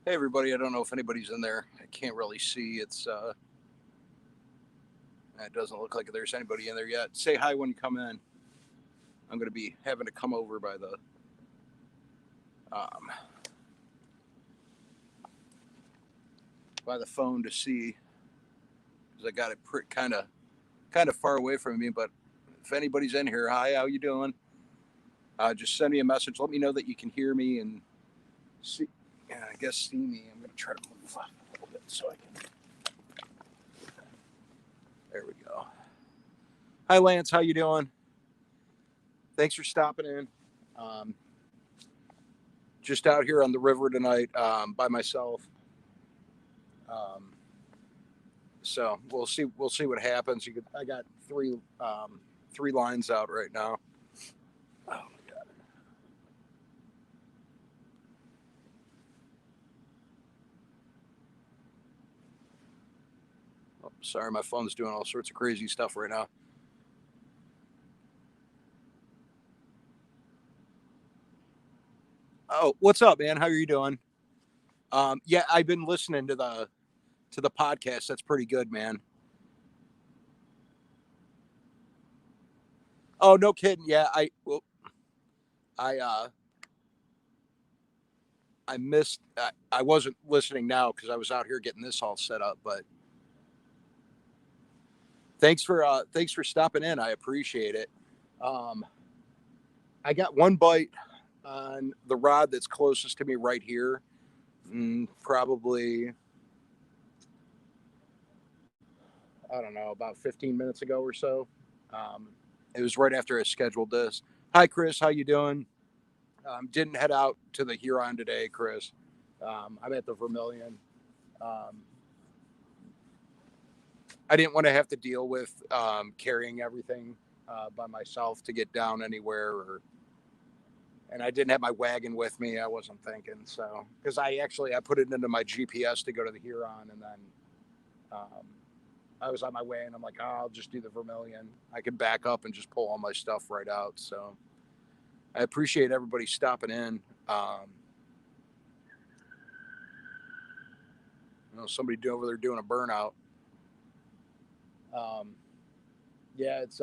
Hey everybody, I don't know if anybody's in there. I can't really see. It doesn't look like there's anybody in there yet. Say hi when you come in. I'm going to be having to come over um, by the phone to see because I got it kind of far away from me. But if anybody's in here, hi, how you doing? Just send me a message. Let me know that you can hear me and see. Yeah, I guess see me. I'm going to try to move up a little bit so I can. There we go. Hi Lance, how you doing? Thanks for stopping in. Um, just out here on the river tonight by myself. Um, so we'll see. We'll see what happens. I got three lines out right now. Oh my god. Oh, sorry, my phone's doing all sorts of crazy stuff right now. Oh, what's up, man? How are you doing? Yeah, I've been listening to the podcast. That's pretty good, man. Oh, no kidding. Yeah, I I missed. I wasn't listening now because I was out here getting this all set up. But thanks for stopping in. I appreciate it. Um, I got one bite on the rod that's closest to me right here. Probably I don't know about 15 minutes ago or so. Um, it was right after I scheduled this. Hi, Chris. How you doing? Didn't head out to the Huron today, Chris. I'm at the Vermilion. Um, I didn't want to have to deal with carrying everything by myself to get down anywhere, and I didn't have my wagon with me. I wasn't thinking so because I put it into my GPS to go to the Huron, and then um, I was on my way, and I'm like, oh, I'll just do the Vermilion. I can back up and just pull all my stuff right out. So I appreciate everybody stopping in. Somebody over there doing a burnout. Um, yeah, it's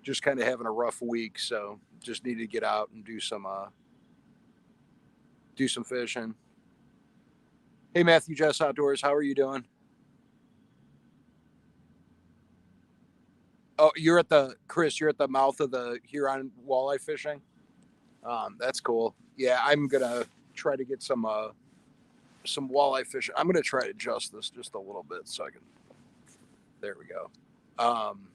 just kind of having a rough week, so just need to get out and do some fishing. Hey, Matthew Jess Outdoors, how are you doing? Oh, you're at the Chris. You're at the mouth of the Huron walleye fishing. That's cool. Yeah, I'm gonna try to get some walleye fishing. I'm gonna try to adjust this just a little bit so I can. There we go. Um,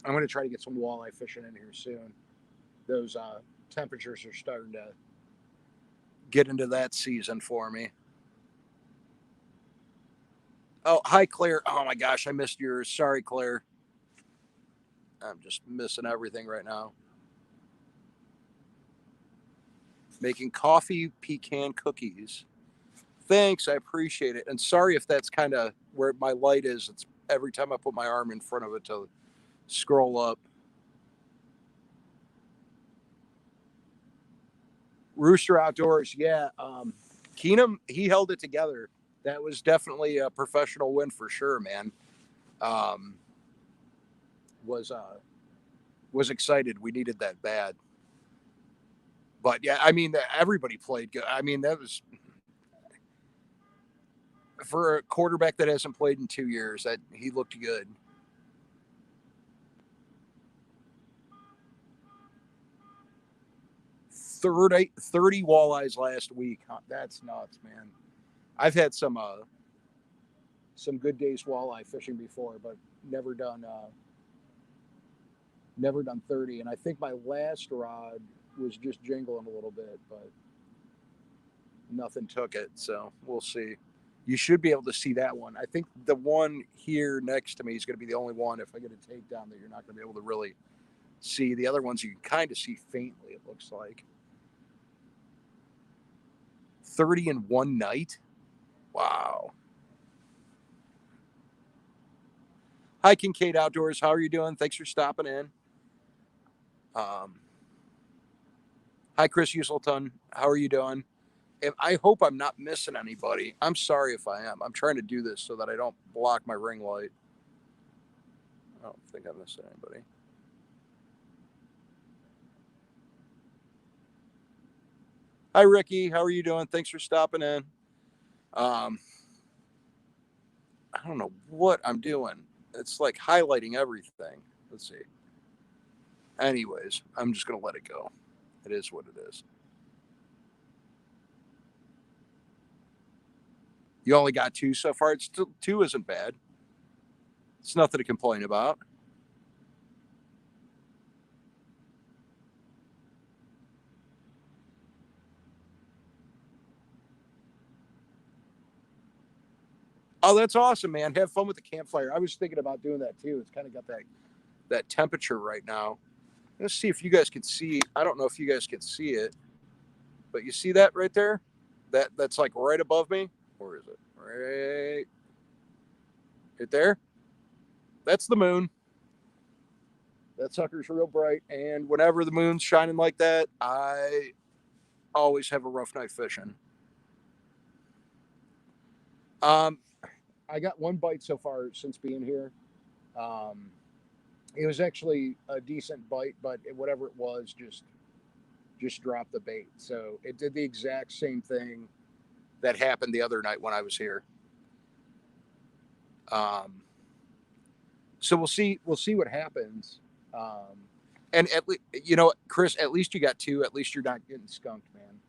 I'm gonna try to get some walleye fishing in here soon. Those temperatures are starting to get into that season for me. Oh, hi Claire. Oh my gosh, I missed yours. Sorry, Claire. I'm just missing everything right now. Making coffee pecan cookies. Thanks, I appreciate it. And sorry if that's kind of where my light is. It's every time I put my arm in front of it to scroll up. Rooster Outdoors, yeah. Keenum, he held it together. That was definitely a professional win for sure, man. Um, was was excited. We needed that bad. But yeah, I mean, everybody played good. I mean, that was for a quarterback that hasn't played in 2 years. That he looked good. 30 walleyes last week. Huh? That's nuts, man. I've had some good days walleye fishing before, but never done never done 30. And I think my last rod was just jingling a little bit, but nothing took it. So we'll see. You should be able to see that one. I think the one here next to me is going to be the only one if I get a takedown that you're not going to be able to really see. The other ones you can kind of see faintly, it looks like. 30 in one night? Wow. Hi, Kincaid Outdoors. How are you doing? Thanks for stopping in. Um, Hi, Chris Uselton. How are you doing? I hope I'm not missing anybody. I'm sorry if I am. I'm trying to do this so that I don't block my ring light. I don't think I'm missing anybody. Hi, Ricky. How are you doing? Thanks for stopping in. Um, I don't know what I'm doing. It's like highlighting everything. Let's see. Anyways, I'm just going to let it go. It is what it is. You only got two so far. It's still, two isn't bad. It's nothing to complain about. Oh, that's awesome, man. Have fun with the campfire. I was thinking about doing that too. It's kind of got that temperature right now. Let's see if you guys can see. I don't know if you guys can see it, but you see that right there? That's like right above me. Where is it? Right there. That's the moon. That sucker's real bright, and whenever the moon's shining like that, I always have a rough night fishing. Um, I got one bite so far since being here. Um, it was actually a decent bite, but whatever it was, just dropped the bait. So it did the exact same thing that happened the other night when I was here. Um, so we'll see what happens. And at least Chris, at least you got two. At least you're not getting skunked, man.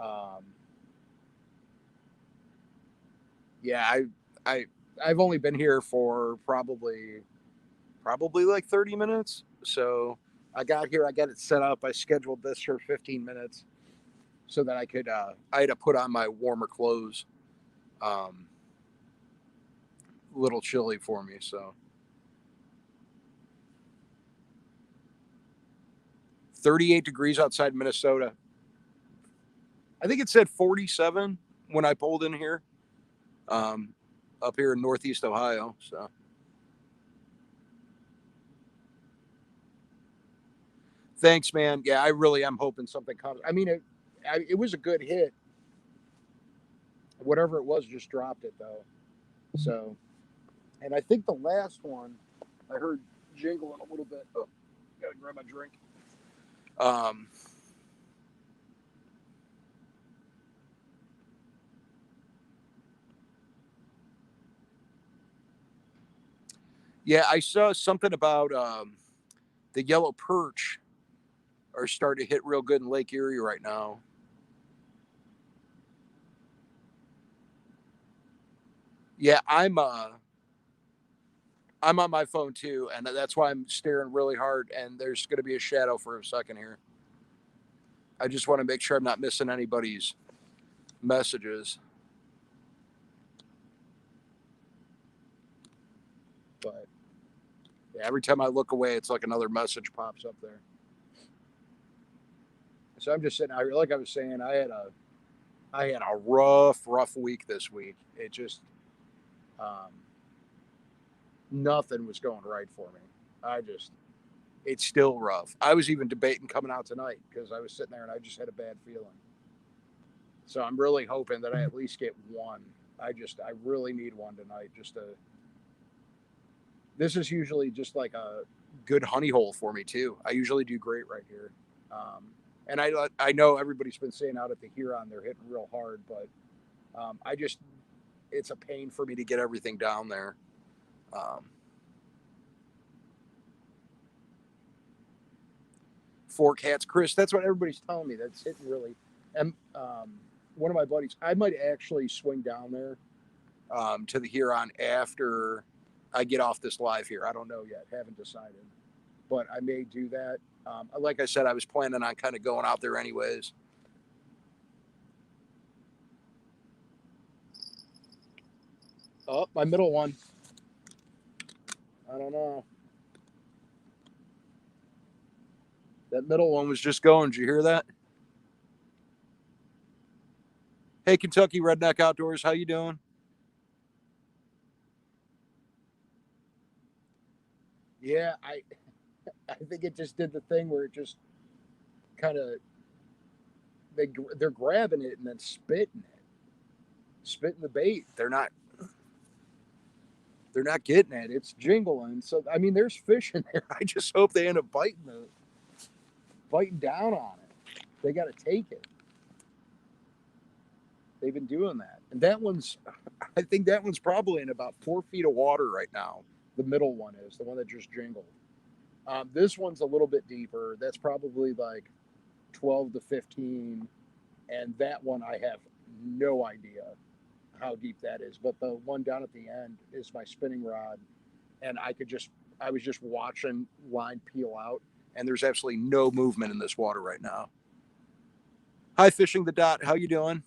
Um, yeah, I've only been here for probably like 30 minutes. So I got here, I got it set up. I scheduled this for 15 minutes so that I had to put on my warmer clothes. Um, a little chilly for me, so 38 degrees outside Minnesota. I think it said 47 when I pulled in here, um, up here in Northeast Ohio. So thanks, man. Yeah, I really am hoping something comes. I mean, it was a good hit. Whatever it was, just dropped it though. So, and I think the last one I heard jingling a little bit. Oh, gotta grab my drink. Um, yeah, I saw something about the yellow perch are starting to hit real good in Lake Erie right now. Yeah, I'm on my phone too, and that's why I'm staring really hard. And there's going to be a shadow for a second here. I just want to make sure I'm not missing anybody's messages. But yeah, every time I look away, it's like another message pops up there. So I'm just sitting out here, like I was saying, I had a rough week this week. It just um, nothing was going right for me. It's still rough. I was even debating coming out tonight because I was sitting there and I just had a bad feeling. So I'm really hoping that I at least get one. I really need one tonight. This is usually just like a good honey hole for me too. I usually do great right here. Um, and I know everybody's been saying out at the Huron they're hitting real hard, but it's a pain for me to get everything down there. Um, Four cats, Chris. That's what everybody's telling me. That's hitting really. And one of my buddies, I might actually swing down there to the Huron after I get off this live here. I don't know yet. Haven't decided, but I may do that. Like I said, I was planning on kind of going out there anyways. Oh, my middle one. I don't know. That middle one was just going. Did you hear that? Hey, Kentucky Redneck Outdoors, how you doing? Yeah, I think it just did the thing where it just kind of they're grabbing it and then spitting the bait. They're not getting it. It's jingling. So I mean, there's fish in there. I just hope they end up biting down on it. They got to take it. They've been doing that, and I think that one's probably in about 4 feet of water right now. The middle one is the one that just jingled. This one's a little bit deeper. That's probably like 12 to 15, and that one I have no idea how deep that is. But the one down at the end is my spinning rod, and I was just watching line peel out, and there's absolutely no movement in this water right now. Hi, Fishing the Dot. How you doing?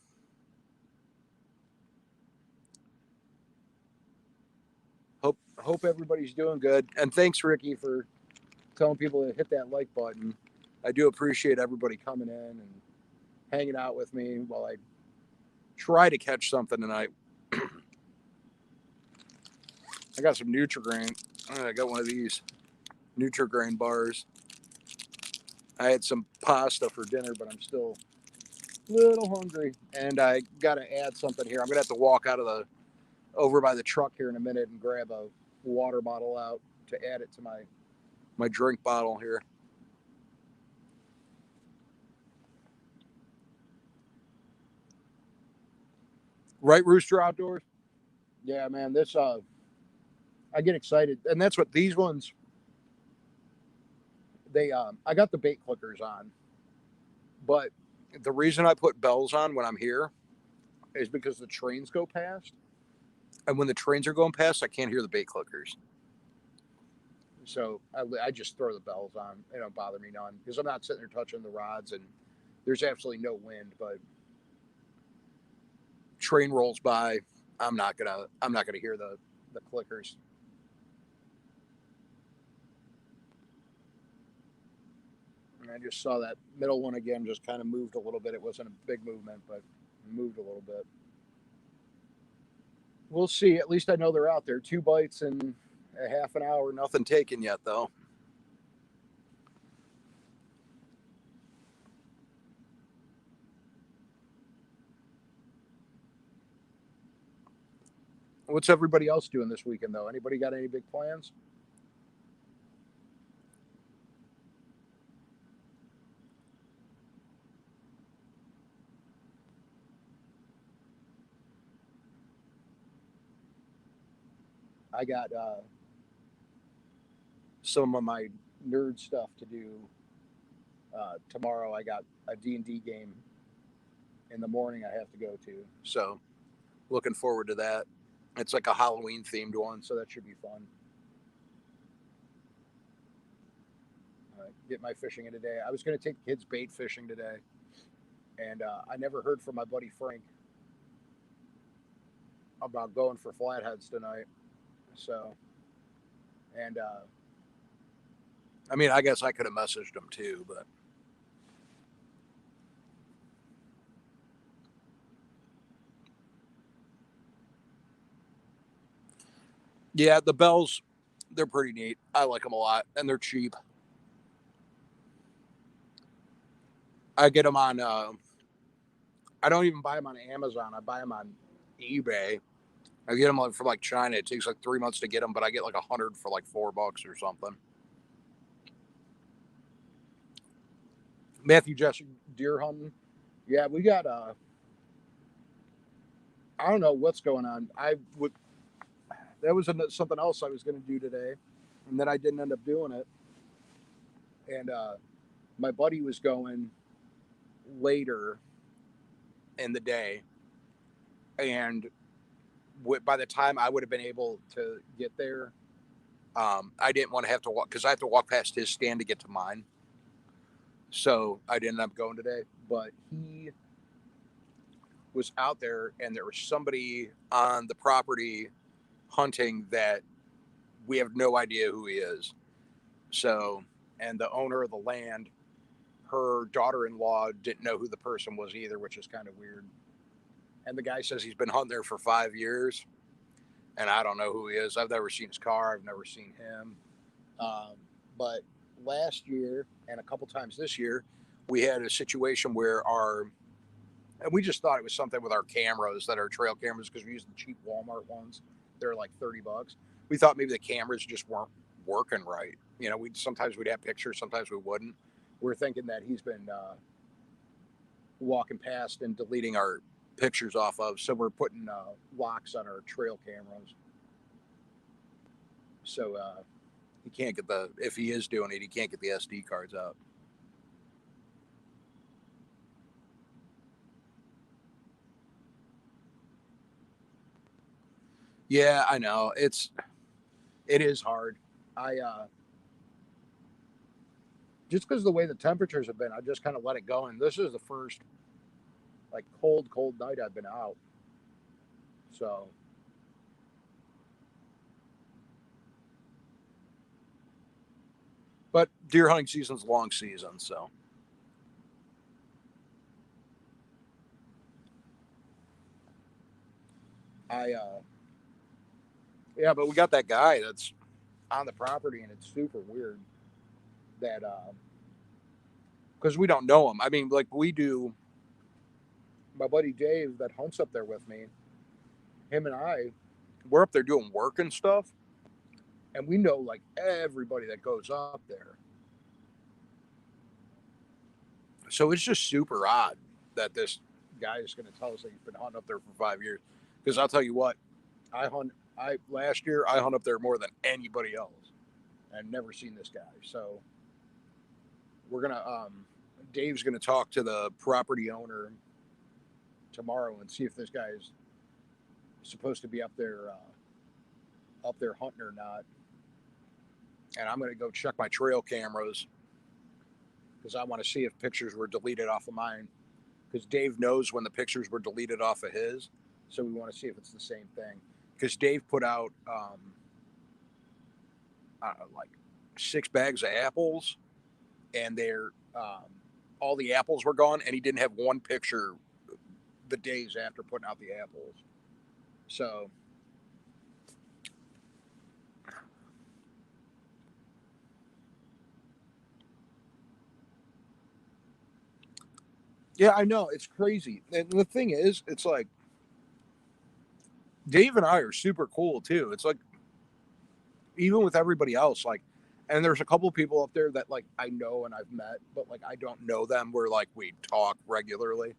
Hope everybody's doing good. And thanks, Ricky, for telling people to hit that like button. I do appreciate everybody coming in and hanging out with me while I try to catch something tonight. I got some Nutrigrain. I got one of these Nutrigrain bars. I had some pasta for dinner, but I'm still a little hungry, and I got to add something here. I'm gonna have to walk out of the over by the truck here in a minute and grab a water bottle out to add it to my drink bottle here. Right, Rooster Outdoors? Yeah, man, this I get excited, and that's what these ones. I got the bait clickers on, but the reason I put bells on when I'm here is because the trains go past, and when the trains are going past, I can't hear the bait clickers. So I just throw the bells on. It don't bother me none because I'm not sitting there touching the rods, and there's absolutely no wind. But train rolls by, I'm not gonna hear the clickers. And I just saw that middle one again, just kind of moved a little bit. It wasn't a big movement, but moved a little bit. We'll see. At least I know they're out there. 2 bites in a half an hour. Nothing taken yet, though. What's everybody else doing this weekend, though? Anybody got any big plans? I got some of my nerd stuff to do tomorrow. I got a D&D game in the morning I have to go to. So looking forward to that. It's like a Halloween themed one, so that should be fun. Get my fishing in today. I was going to take kids bait fishing today, and I never heard from my buddy Frank about going for flatheads tonight. So, and I mean, I guess I could have messaged him too, but yeah, the bells, they're pretty neat. I like them a lot, and they're cheap. I get them on. I don't even buy them on Amazon. I buy them on eBay. I get them from like China. It takes like 3 months to get them, but I get like 100 for like $4 or something. Matthew Jesse deer hunting. Yeah, we got. I don't know what's going on. I would. That was something else I was going to do today, and then I didn't end up doing it. And my buddy was going later in the day, and by the time I would have been able to get there, I didn't want to have to walk because I have to walk past his stand to get to mine. So I didn't end up going today. But he was out there, and there was somebody on the property hunting that we have no idea who he is. So, and the owner of the land, her daughter-in-law didn't know who the person was either, which is kind of weird. And the guy says he's been hunting there for 5 years, and I don't know who he is. I've never seen his car. I've never seen him. But last year and a couple times this year, we had a situation where our And we just thought it was something with our cameras, that are trail cameras, because we use the cheap Walmart ones. They're like $30. We thought maybe the cameras just weren't working right. We sometimes we'd have pictures, sometimes we wouldn't. We're thinking that he's been walking past and deleting our pictures off of, so we're putting locks on our trail cameras. So he can't get if he is doing it, he can't get the SD cards out. Yeah, I know. It is hard. I Just because of the way the temperatures have been, I just kind of let it go. And this is the first like cold night I've been out. So, but deer hunting season's a long season, so I yeah, but we got that guy that's on the property, and it's super weird that because we don't know him. I mean, like we do. My buddy Dave that hunts up there with me, him and I, we're up there doing work and stuff, and we know like everybody that goes up there. So it's just super odd that this guy is going to tell us that he's been hunting up there for 5 years. Because I'll tell you what, I hunt. I last year I hunt up there more than anybody else, and never seen this guy. So we're gonna Dave's gonna talk to the property owner tomorrow and see if this guy is supposed to be up there hunting or not. And I'm gonna go check my trail cameras because I want to see if pictures were deleted off of mine. Because Dave knows when the pictures were deleted off of his, so we want to see if it's the same thing. Because Dave put out like 6 bags of apples, and they're all the apples were gone, and he didn't have one picture the days after putting out the apples. So yeah, I know it's crazy. And the thing is, it's like Dave and I are super cool too. It's like even with everybody else, like, and there's a couple people up there that like I know and I've met, but like I don't know them. We're like we talk regularly,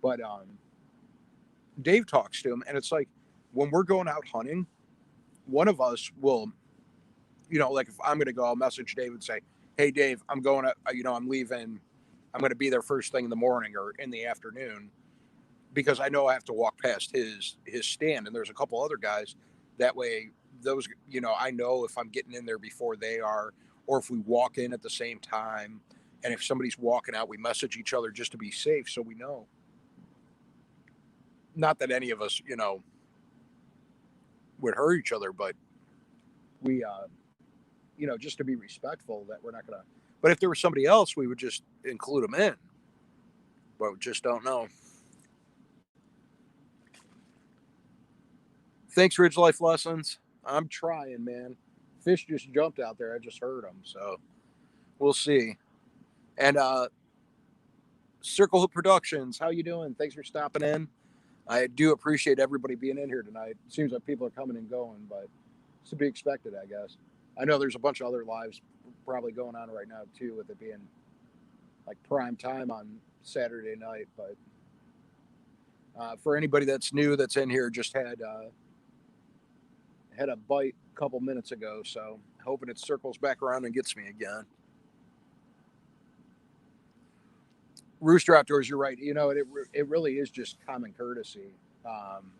but Dave talks to him, and it's like when we're going out hunting, one of us will, like if I'm gonna go, I'll message Dave and say, "Hey Dave, I'm going to, I'm leaving. I'm going to be there first thing in the morning or in the afternoon." Because I know I have to walk past his stand, and there's a couple other guys. That way, those I know if I'm getting in there before they are, or if we walk in at the same time, and if somebody's walking out, we message each other just to be safe, so we know. Not that any of us, would hurt each other, but we, just to be respectful that we're not gonna. But if there was somebody else, we would just include them in. But we just don't know. Thanks, Ridge Life Lessons. I'm trying, man. Fish just jumped out there. I just heard them, so we'll see. And Circle Hook Productions, how you doing? Thanks for stopping in. I do appreciate everybody being in here tonight. It seems like people are coming and going, but it's to be expected, I guess. I know there's a bunch of other lives probably going on right now too, with it being like prime time on Saturday night. But for anybody that's new that's in here, just had a bite a couple minutes ago, so hoping it circles back around and gets me again. Rooster Outdoors, you're right. It really is just common courtesy. Um,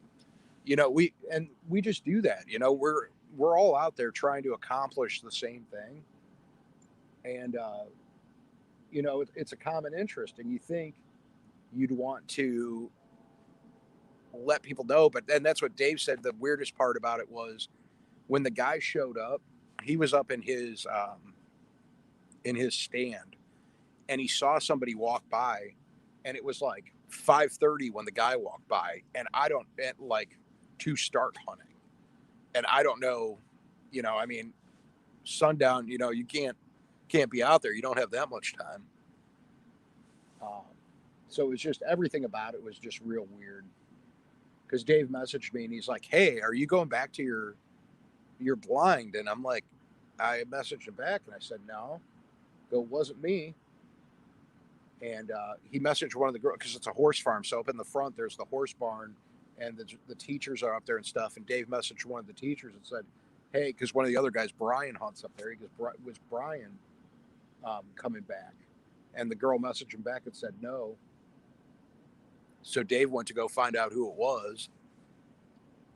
we just do that. We're all out there trying to accomplish the same thing, and it's a common interest, and you think you'd want to let people know, but then that's what Dave said. The weirdest part about it was when the guy showed up, he was up in his stand, and he saw somebody walk by, and it was like 5:30 when the guy walked by, and I don't like to start hunting, and I don't know, I mean, sundown, you can't be out there. You don't have that much time. Um, So it's just everything about it was just real weird. Because Dave messaged me and he's like, "Hey, are you going back to your blind?" And I'm like, I messaged him back and I said, "No, it wasn't me." And he messaged one of the girls because it's a horse farm. So up in the front, there's the horse barn, and the teachers are up there and stuff. And Dave messaged one of the teachers and said, "Hey," because one of the other guys, Brian, hunts up there. He goes, "Was Brian coming back?" And the girl messaged him back and said, "No." So Dave went to go find out who it was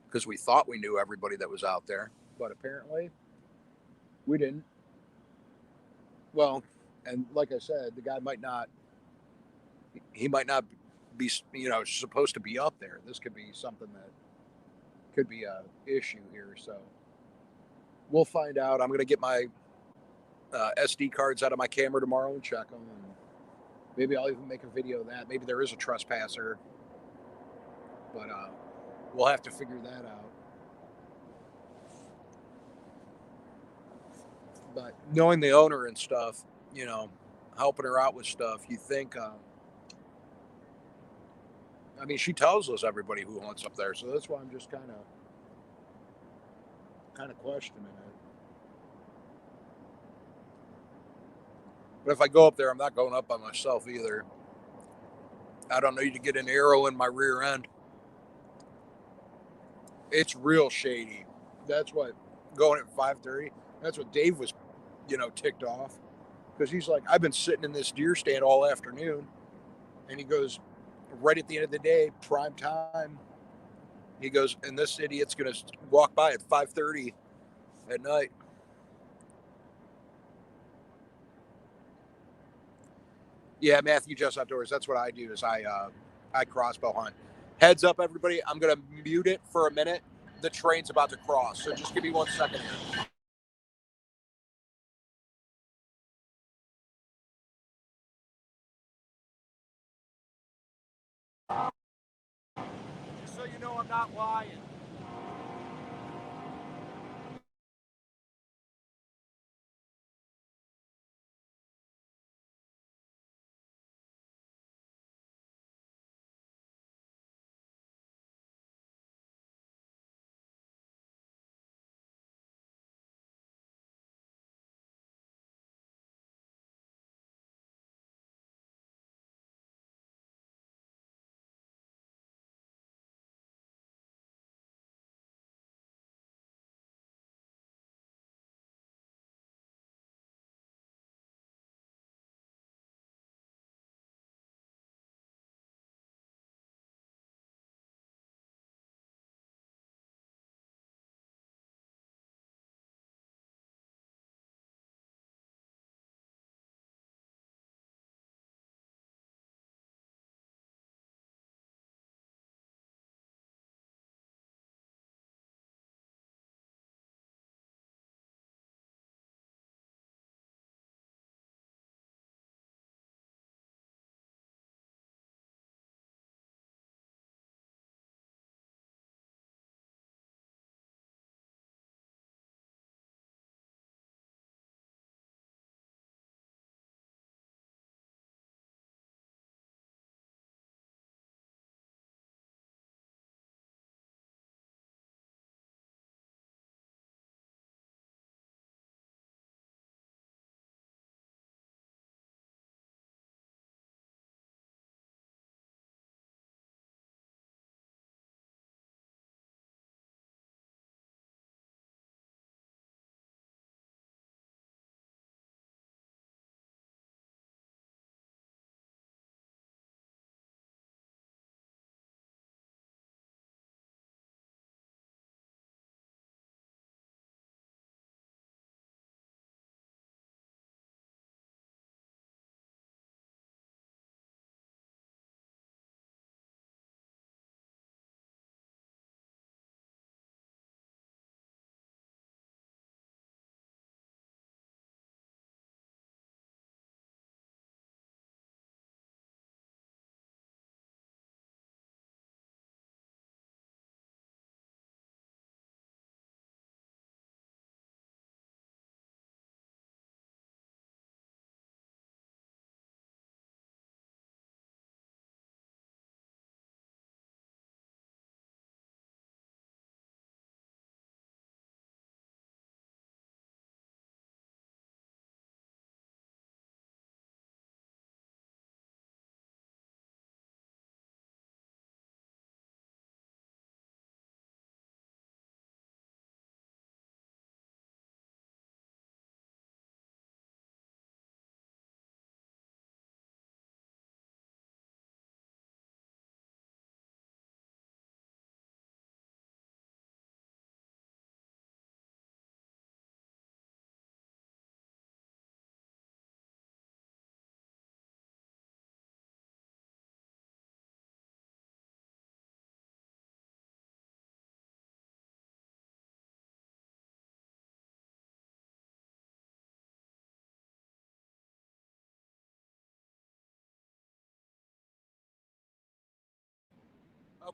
because we thought we knew everybody that was out there, but apparently we didn't. Well, and like I said, the guy might not. He might not be, supposed to be up there. This could be something that could be a issue here. So we'll find out. I'm gonna get my SD cards out of my camera tomorrow and check them, and maybe I'll even make a video of that. Maybe there is a trespasser, but we'll have to figure that out. But knowing the owner and stuff, you know, helping her out with stuff, you think. I mean, she tells us everybody who hunts up there, so that's why I'm just kind of questioning it. But if I go up there, I'm not going up by myself either. I don't need to get an arrow in my rear end. It's real shady. That's what going at 5:30. That's what Dave was, ticked off because he's like, I've been sitting in this deer stand all afternoon, and he goes, right at the end of the day, prime time. He goes, and this idiot's gonna walk by at 5:30 at night. Yeah, Matthew just outdoors. That's what I do. Is I crossbow hunt. Heads up, everybody. I'm gonna mute it for a minute. The train's about to cross, so just give me 1 second here. Just so you know, I'm not lying.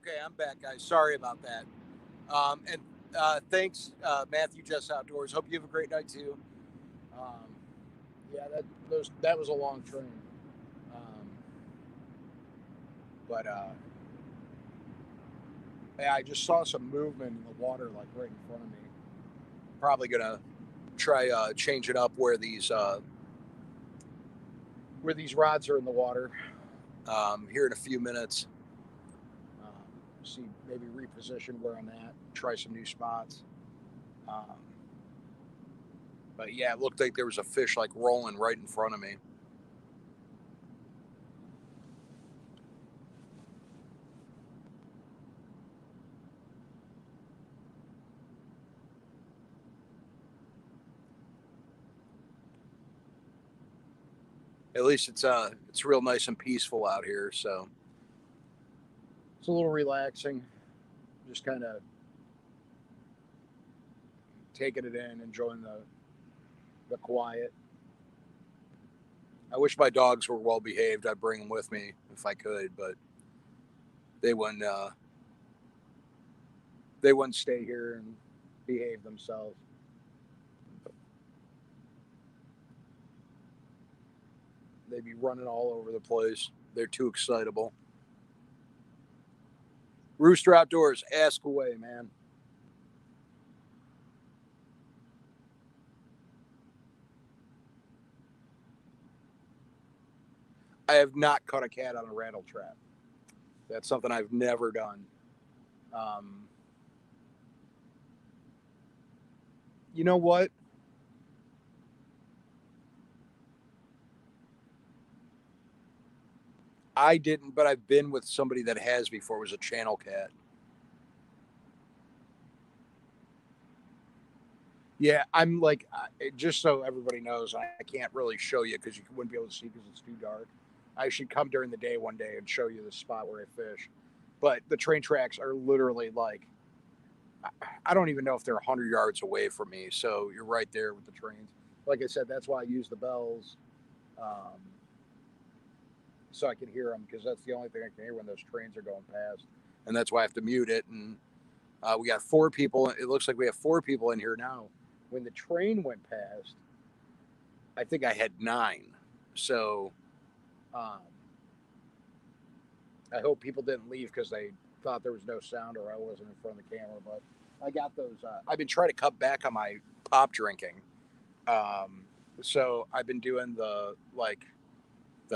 Okay, I'm back, guys. Sorry about that. And thanks, Matthew Just Outdoors. Hope you have a great night too. Um, yeah, that was a long train. Um, but yeah, I just saw some movement in the water, like right in front of me. Probably gonna try changing up where these rods are in the water here in a few minutes. See, maybe reposition where I'm at. Try some new spots. Um, but yeah, it looked like there was a fish like rolling right in front of me. At least it's real nice and peaceful out here, so it's a little relaxing. Just kind of taking it in, enjoying the quiet. I wish my dogs were well behaved. I'd bring them with me if I could, but they wouldn't. They wouldn't stay here and behave themselves. They'd be running all over the place. They're too excitable. Rooster Outdoors, ask away, man. I have not caught a cat on a rattle trap. That's something I've never done. Um, you know what? I didn't, but I've been with somebody that has before. It was a channel cat. Yeah, I'm like, just so everybody knows, I can't really show you because you wouldn't be able to see because it's too dark. I should come during the day one day and show you the spot where I fish. But the train tracks are literally like, I don't even know if they're 100 yards away from me. So you're right there with the trains. Like I said, that's why I use the bells, um, so I can hear them because that's the only thing I can hear when those trains are going past. And that's why I have to mute it. And we got four people. It looks like we have four people in here now. When the train went past, I think I had nine. So um, I hope people didn't leave because they thought there was no sound or I wasn't in front of the camera. But I got those. I've been trying to cut back on my pop drinking. Um, so I've been doing the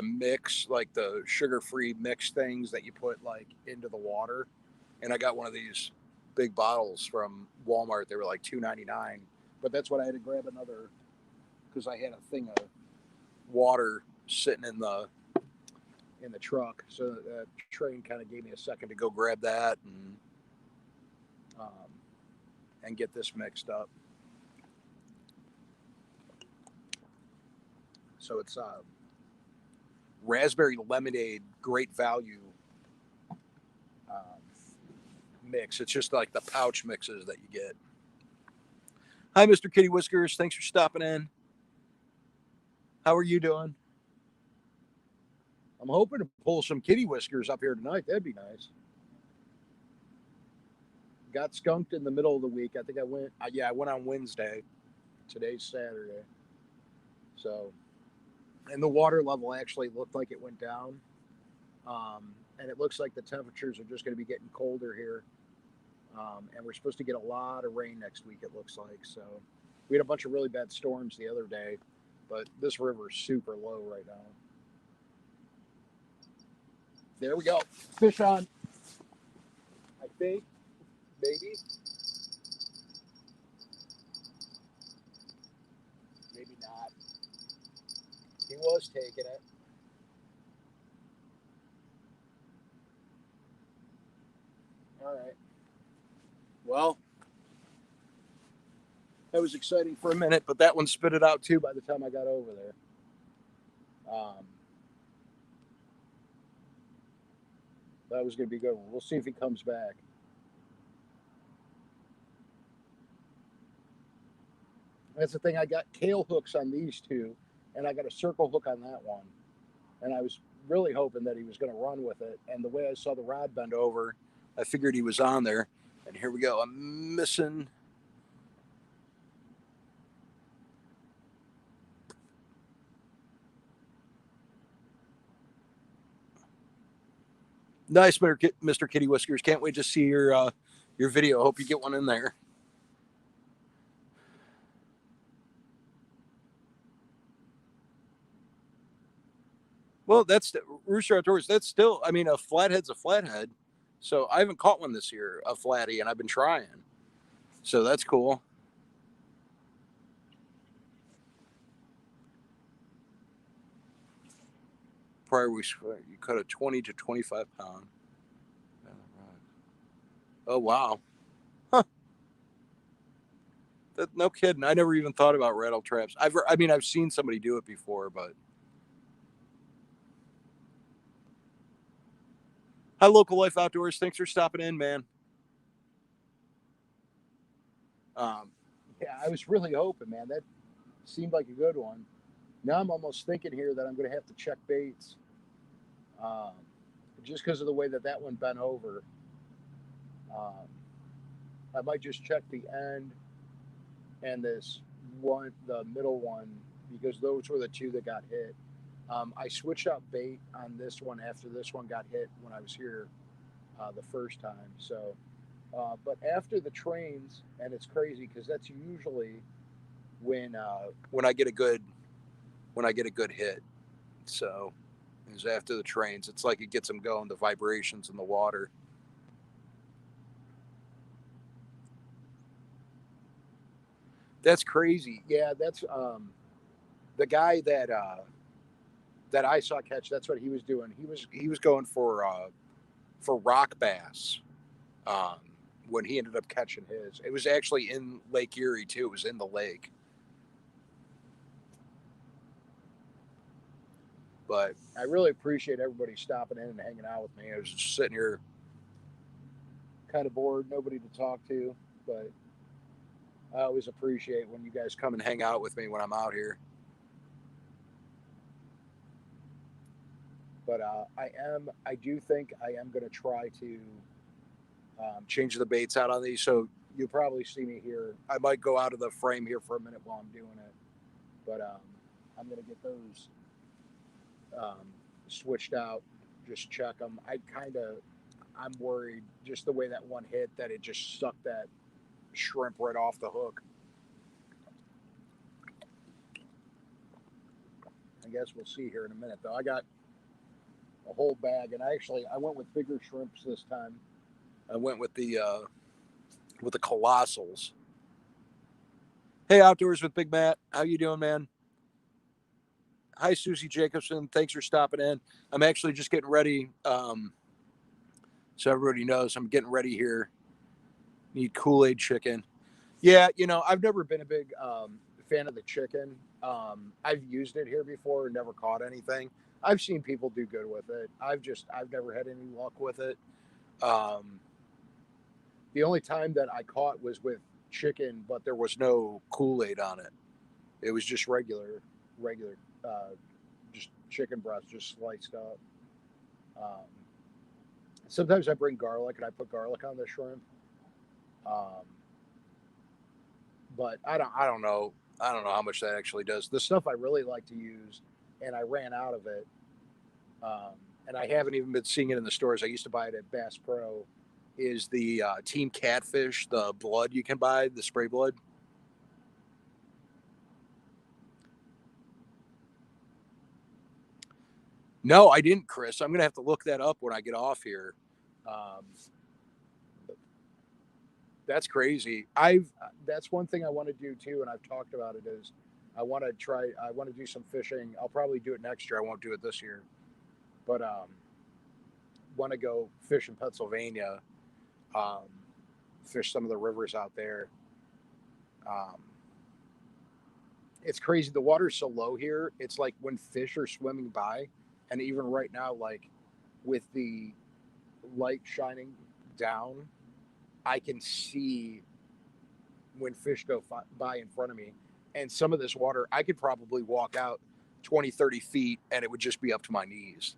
mix, like the sugar-free mix things that you put like into the water. And I got one of these big bottles from Walmart. They were like $2.99, but that's what I had to grab another because I had a thing of water sitting in the truck. So the train kind of gave me a second to go grab that um, and get this mixed up. So it's raspberry lemonade, great value um, mix. It's just like the pouch mixes that you get. Hi, Mr. Kitty Whiskers. Thanks for stopping in. How are you doing? I'm hoping to pull some kitty whiskers up here tonight. That'd be nice. Got skunked in the middle of the week. I think I went. Yeah, I went on Wednesday. Today's Saturday. So, and the water level actually looked like it went down. And it looks like the temperatures are just going to be getting colder here. And we're supposed to get a lot of rain next week. It looks like. So, we had a bunch of really bad storms the other day, but this river is super low right now. There we go. Fish on. I think maybe, maybe not. He was taking it. All right. Well, that was exciting for a minute, but that one spit it out too by the time I got over there. Um, that was going to be good. We'll see if he comes back. That's the thing. I got tail hooks on these two, and I got a circle hook on that one. And I was really hoping that he was going to run with it. And the way I saw the rod bend over, I figured he was on there. And here we go. I'm missing. Nice, Mr. Kitty Whiskers. Can't wait to see your video. Hope you get one in there. Well, that's Rooster Outdoors. That's still, I mean, a flathead's a flathead. So I haven't caught one this year, a flatty, and I've been trying. So that's cool. Prior we you cut a 20 to 25 pound. Oh wow. Huh. No kidding. I never even thought about rattle traps. I mean, I've seen somebody do it before, but. Hi, Local Life Outdoors. Thanks for stopping in, man. Um, yeah, I was really hoping, man. That seemed like a good one. Now I'm almost thinking here that I'm going to have to check baits, um, just because of the way that that one bent over. Um, I might just check the end and this one, the middle one, because those were the two that got hit. I switched out bait on this one after this one got hit when I was here the first time. So, but after the trains, and it's crazy because that's usually when I get a good hit. So, is after the trains. It's like it gets them going. The vibrations in the water. That's crazy. Yeah, that's the guy that I saw catch. That's what he was doing. He was going for rock bass. Um, when he ended up catching his, it was actually in Lake Erie too. It was in the lake. But I really appreciate everybody stopping in and hanging out with me. I was just sitting here, kind of bored, nobody to talk to, but I always appreciate when you guys come and hang out with me when I'm out here. But I do think I am going to try to change the baits out on these. So you'll probably see me here. I might go out of the frame here for a minute while I'm doing it, but I'm going to get those um, switched out. Just check them. I'm worried just the way that one hit that it just sucked that shrimp right off the hook. I guess we'll see here in a minute though. I got a whole bag, and I went with bigger shrimps this time. I went with the colossals. Hey, Outdoors with Big Matt. How you doing, man? Hi, Susie Jacobson. Thanks for stopping in. I'm actually just getting ready. So everybody knows I'm getting ready here. Need Kool-Aid chicken. Yeah, I've never been a big fan of the chicken. I've used it here before and never caught anything. I've seen people do good with it. I've never had any luck with it. Um, the only time that I caught was with chicken, but there was no Kool-Aid on it. It was just regular, uh, just chicken breast, just sliced up. Um, Sometimes I bring garlic and I put garlic on the shrimp. Um, but I don't know how much that actually does. The stuff I really like to use, and I ran out of it, um, and I haven't even been seeing it in the stores. I used to buy it at Bass Pro. Is the Team Catfish, the blood you can buy, the spray blood? No, I didn't, Chris. I'm gonna have to look that up when I get off here. Um, that's crazy. That's one thing I want to do too, and I've talked about it. Is I want to do some fishing. I'll probably do it next year. I won't do it this year, but want to go fish in Pennsylvania, um, fish some of the rivers out there. Um, it's crazy. The water's so low here. It's like when fish are swimming by, and even right now, like with the light shining down, I can see when fish go by in front of me. And some of this water, I could probably walk out 20, 30 feet and it would just be up to my knees.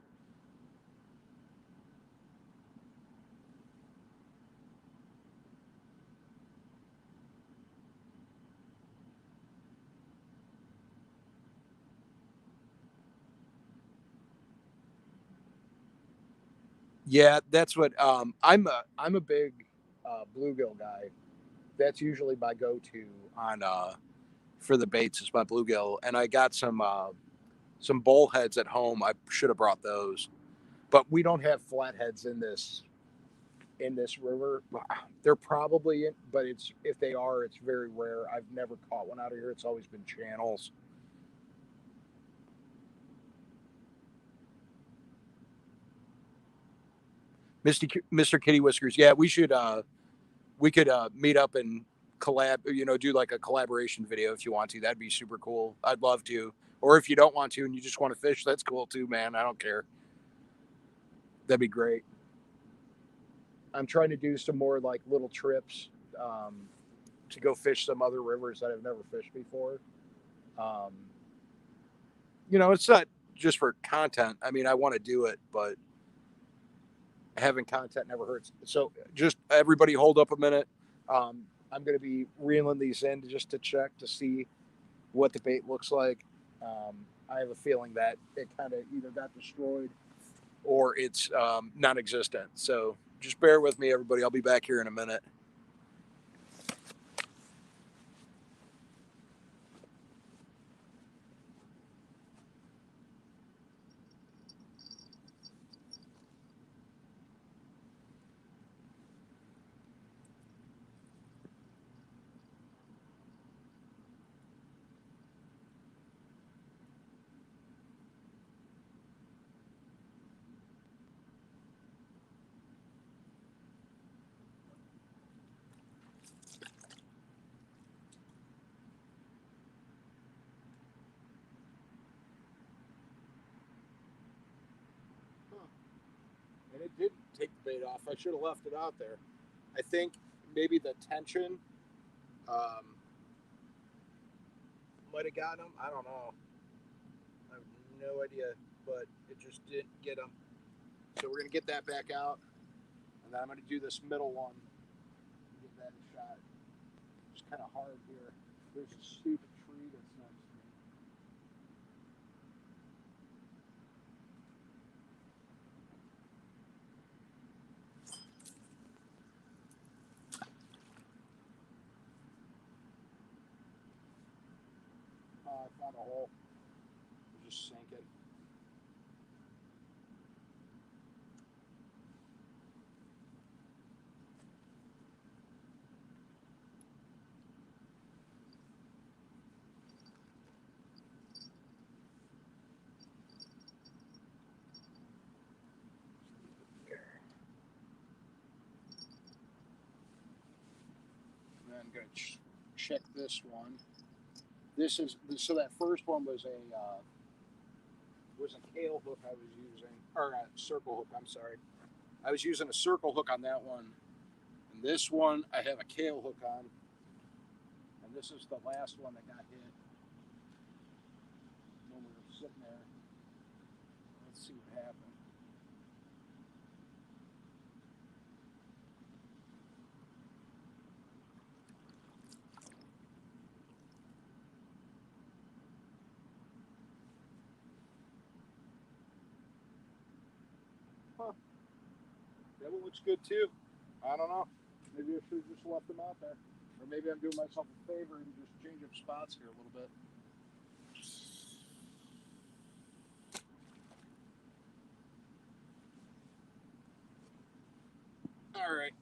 Yeah, that's what I'm a big bluegill guy. That's usually my go-to on for the baits is my bluegill, and I got some bullheads at home. I should have brought those, but we don't have flatheads in this river. They're probably, but it's if they are, it's very rare. I've never caught one out of here. It's always been channels. Mr. Kitty Whiskers. Yeah, we could meet up and collab. Do like a collaboration video if you want to. That'd be super cool. I'd love to. Or if you don't want to and you just want to fish, that's cool too, man. I don't care. That'd be great. I'm trying to do some more like little trips to go fish some other rivers that I've never fished before. Um, it's not just for content. I mean, I want to do it, but having content never hurts. So just everybody hold up a minute. I'm going to be reeling these in just to check to see what the bait looks like. I have a feeling that it kind of either got destroyed or it's non-existent. So just bear with me, everybody. I'll be back here in a minute. And it didn't take the bait off. I should have left it out there. I think maybe the tension might have got him. I don't know. I have no idea, but it just didn't get him. So we're gonna get that back out, and then I'm gonna do this middle one and get that shot. It's kind of hard here. There's a stupid tree that's next to me. I found a hole. We're just sinking. And I'm gonna check this one. This is so that first one was a kale hook I was using, or a circle hook. I'm sorry. I was using a circle hook on that one, and this one I have a kale hook on, and this is the last one that got hit when we were sitting there. Let's see what happened. Huh. That one looks good too. I don't know. Maybe I should have just left them out there. Or maybe I'm doing myself a favor and just change up spots here a little bit. All right.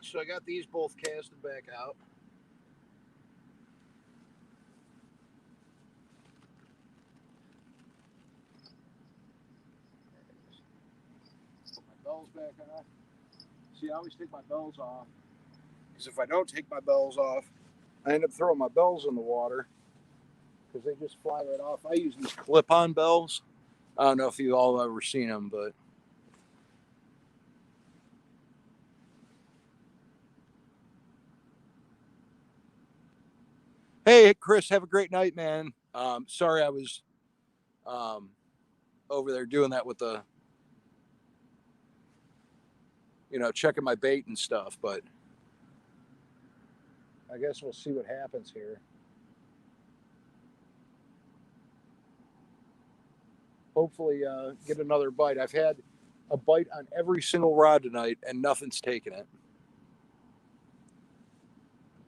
So I got these both casted back out. Put my bells back on. See, I always take my bells off. Because if I don't take my bells off, I end up throwing my bells in the water because they just fly right off. I use these clip-on bells. I don't know if you all have ever seen them, but hey, Chris, have a great night, man. Sorry I was um, over there doing that with the, checking my bait and stuff, but I guess we'll see what happens here. hopefully get another bite. I've had a bite on every single rod tonight, and nothing's taken it.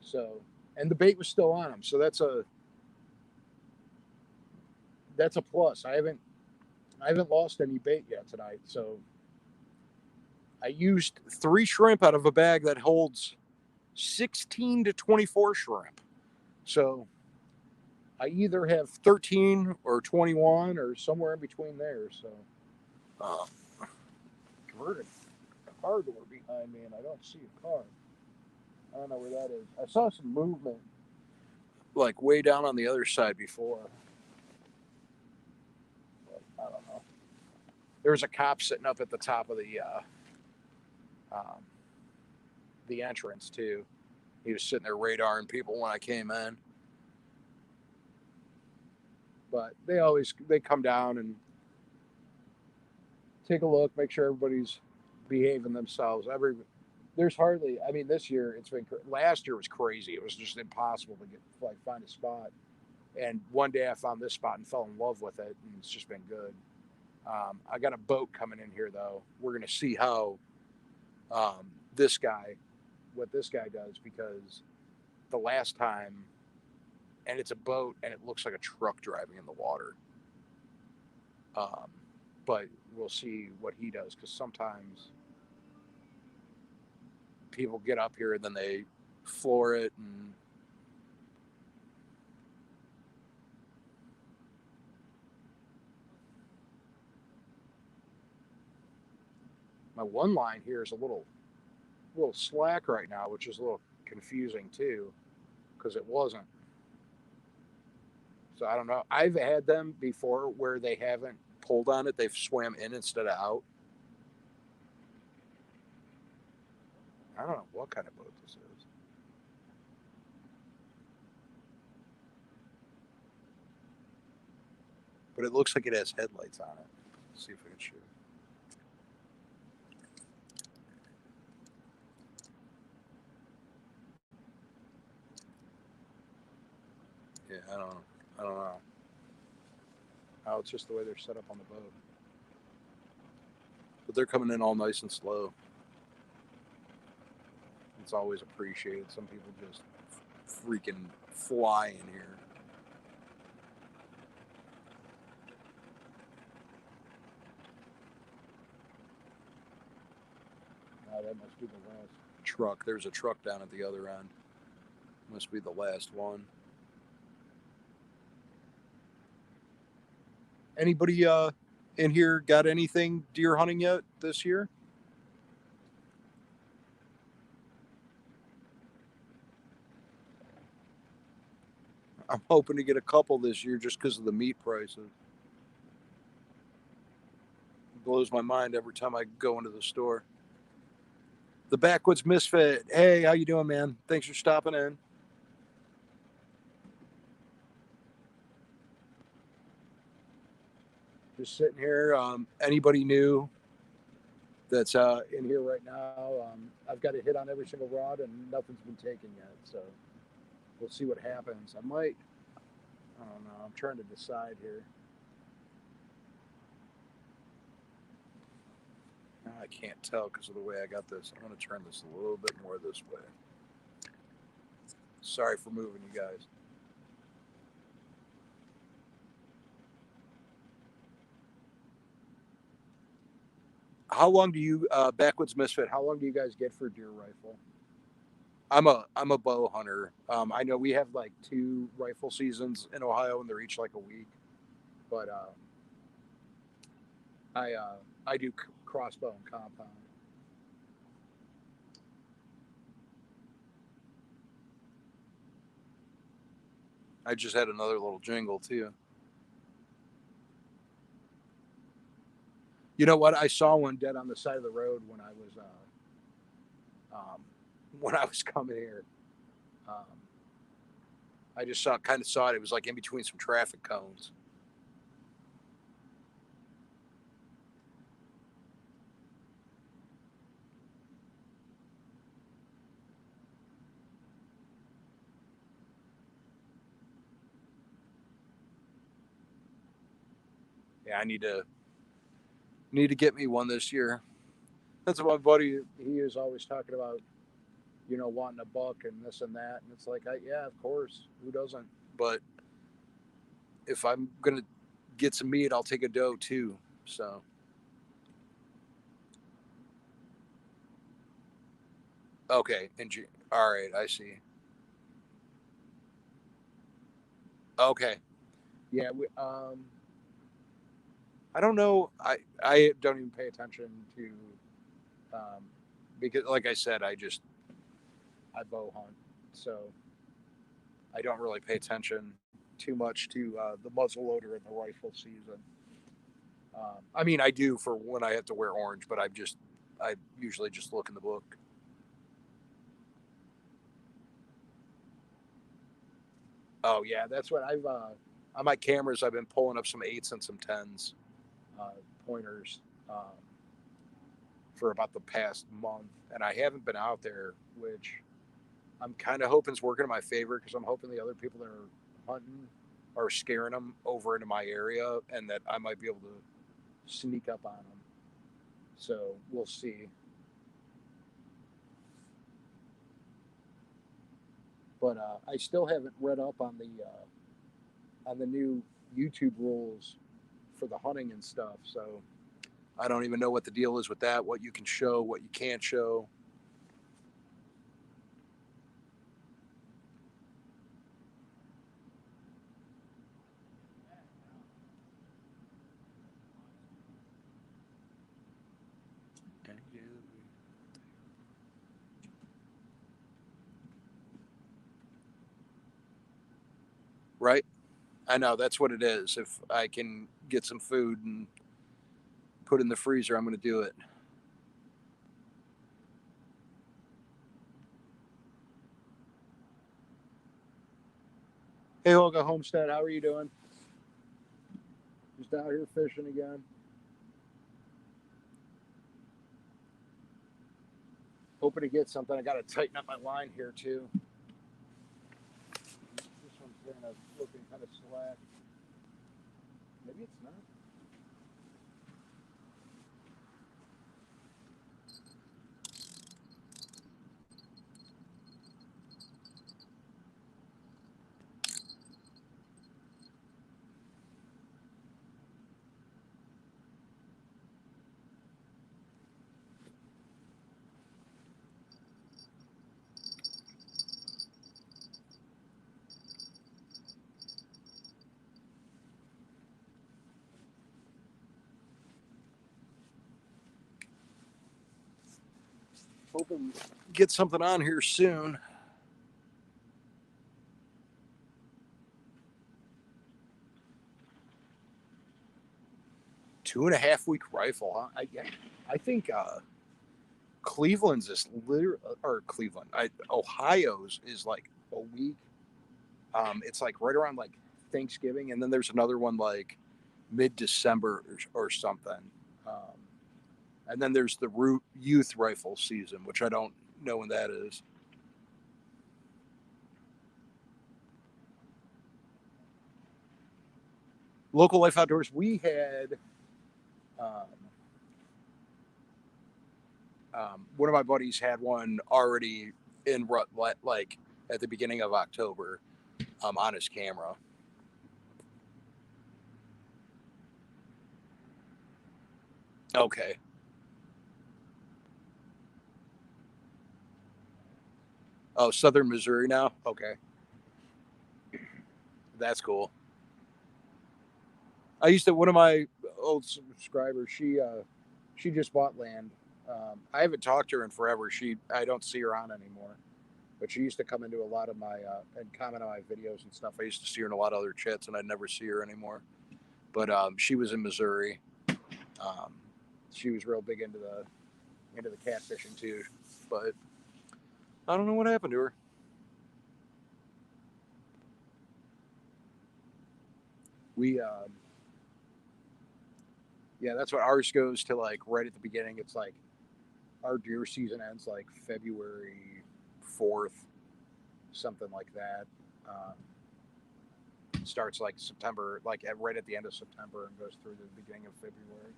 So, and the bait was still on them, so that's a plus. I haven't lost any bait yet tonight. So I used 3 shrimp out of a bag that holds 16 to 24 shrimp. So I either have 13 or 21 or somewhere in between there. So converted car door behind me, and I don't see a car. I don't know where that is. I saw some movement like way down on the other side before. But I don't know. There was a cop sitting up at the top of the entrance too. He was sitting there radaring people when I came in. But they come down and take a look, make sure everybody's behaving themselves. There's hardly. I mean, this year it's been. Last year was crazy. It was just impossible to find a spot. And one day I found this spot and fell in love with it, and it's just been good. I got a boat coming in here though. We're gonna see how this guy, what this guy does, because the last time, and it's a boat and it looks like a truck driving in the water. But we'll see what he does, because sometimes people get up here and then they floor it, and my one line here is a little slack right now, which is a little confusing too, because it wasn't. So I don't know. I've had them before where they haven't pulled on it; they've swam in instead of out. I don't know what kind of boat this is. But it looks like it has headlights on it. Let's see if I can shoot. Yeah, I don't know. Oh, it's just the way they're set up on the boat. But they're coming in all nice and slow. It's always appreciated. Some people just freaking fly in here. Oh, that must be the last truck. There's a truck down at the other end. Must be the last one. Anybody in here got anything deer hunting yet this year? I'm hoping to get a couple this year just because of the meat prices. It blows my mind every time I go into the store. The Backwoods Misfit. Hey, how you doing, man? Thanks for stopping in. Just sitting here. Anybody new that's in here right now? I've got a hit on every single rod, and nothing's been taken yet. So we'll see what happens. I might. I don't know. I'm trying to decide here. I can't tell because of the way I got this. I'm going to turn this a little bit more this way. Sorry for moving you guys. How long do you Backwoods Misfit? How long do you guys get for a deer rifle? I'm a bow hunter. I know we have like 2 rifle seasons in Ohio, and they're each like a week. But I do crossbow and compound. I just had another little jingle too. You know what? I saw one dead on the side of the road when I was coming here. Um, I just kind of saw it. It was like in between some traffic cones. Yeah, I need to get me one this year. That's what my buddy, he is always talking about, wanting a buck and this and that. And it's like, yeah, of course, who doesn't? But if I'm gonna get some meat, I'll take a doe too. So okay, all right, I see. Okay, yeah, I don't know. I don't even pay attention to, um, because like I said, I bow hunt, so I don't really pay attention too much to the muzzle loader and the rifle season. I mean, I do for when I have to wear orange, but I usually just look in the book. Oh yeah, that's what I've on my cameras. I've been pulling up some eights and some tens, uh, pointers, for about the past month, and I haven't been out there, which I'm kind of hoping is working in my favor because I'm hoping the other people that are hunting are scaring them over into my area, and that I might be able to sneak up on them. So we'll see. But I still haven't read up on the new YouTube rules for the hunting and stuff. So I don't even know what the deal is with that. What you can show, what you can't show. Right? I know that's what it is. If I can get some food and put in the freezer, I'm going to do it. Hey, Olga Homestead, how are you doing? Just out here fishing again. Hoping to get something. I got to tighten up my line here too. This one's kind of looking kind of slack. Maybe it's not. Hoping get something on here soon. 2.5 week rifle, huh? I think Cleveland's is literally, or Cleveland, Ohio's is like a week. It's like right around like Thanksgiving, and then there's another one like mid-December or something. Um, and then there's the root youth rifle season, which I don't know when that is. Local Life Outdoors, we had um, one of my buddies had one already in like at the beginning of October, on his camera. Okay. Oh, Southern Missouri now. Okay, that's cool. I used to one of my old subscribers. She just bought land. I haven't talked to her in forever. I don't see her on anymore. But she used to come into a lot of my and comment on my videos and stuff. I used to see her in a lot of other chats, and I'd never see her anymore. But she was in Missouri. Um, she was real big into the catfishing too. But I don't know what happened to her. We Yeah, that's what ours goes to, like right at the beginning. It's like our deer season ends like February 4th, something like that. Um, starts like September, like right at the end of September and goes through the beginning of February.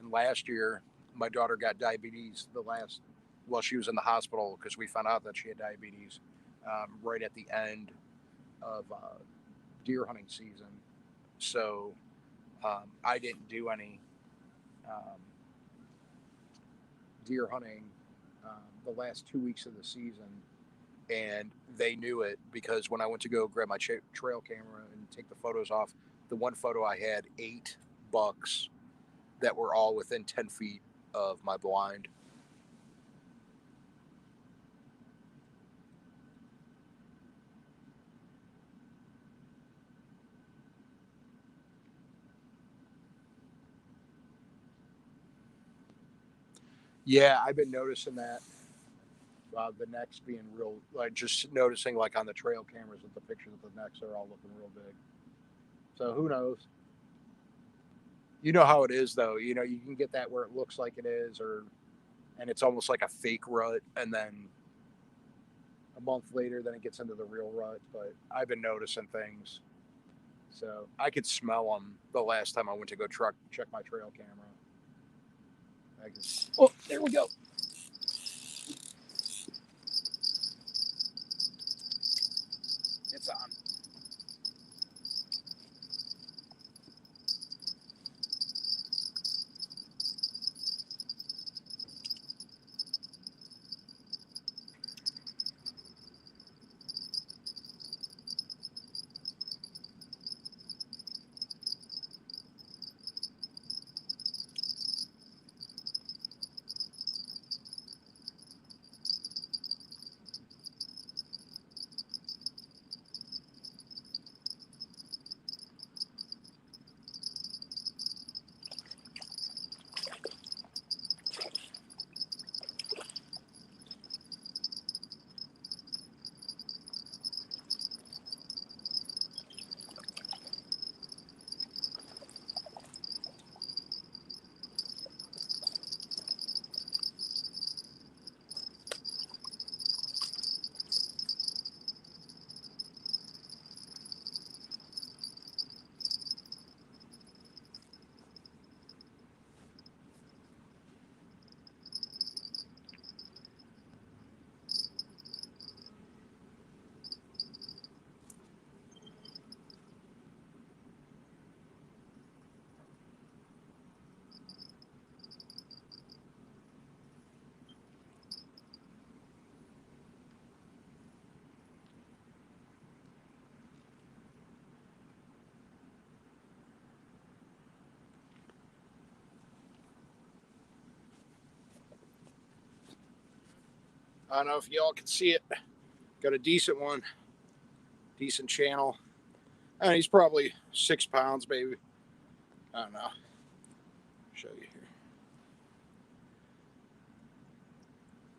And last year, my daughter got diabetes well, she was in the hospital because we found out that she had diabetes right at the end of deer hunting season. So I didn't do any um, deer hunting the last 2 weeks of the season, and they knew it because when I went to go grab my trail camera and take the photos off, the one photo I had 8 bucks that were all within 10 feet of my blind. Yeah, I've been noticing that. The necks being real, like just noticing like on the trail cameras with the pictures of the necks are all looking real big. So who knows? You know how it is though. You know, you can get that where it looks like it is, or and it's almost like a fake rut, and then a month later, then it gets into the real rut. But I've been noticing things, so I could smell them the last time I went to go check my trail camera. I could, oh, there we go. It's on. I don't know if y'all can see it. Got a decent one, decent channel. And he's probably 6 pounds, maybe. I don't know. I'll show you here.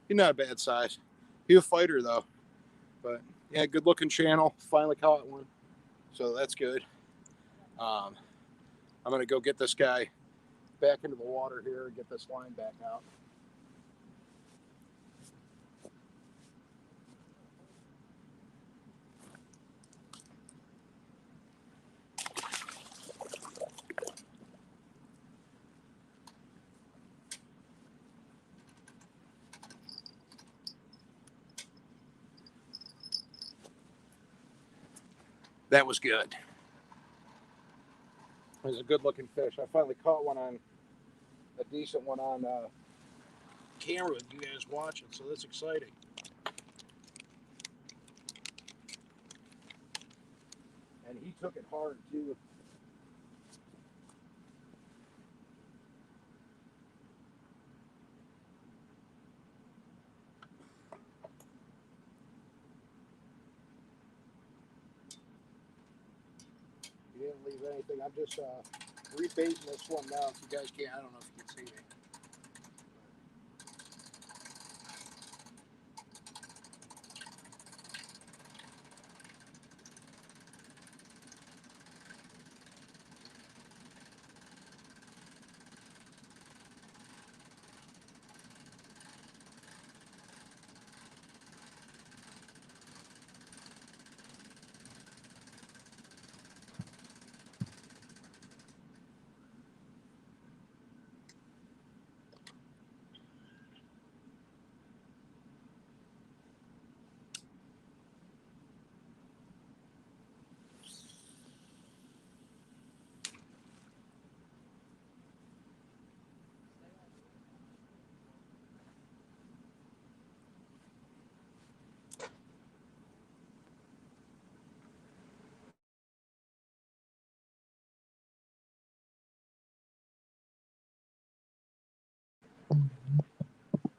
He's not a bad size. He's a fighter though. But yeah, good looking channel. Finally caught one. So that's good. I'm gonna go get this guy back into the water here and get this line back out. That was good. It was a good looking fish. I finally caught one on a decent one on camera with you guys watching, so that's exciting. And he took it hard too. He didn't leave anything. I'm just rebaiting this one now. If you guys can't, I don't know if you can see me.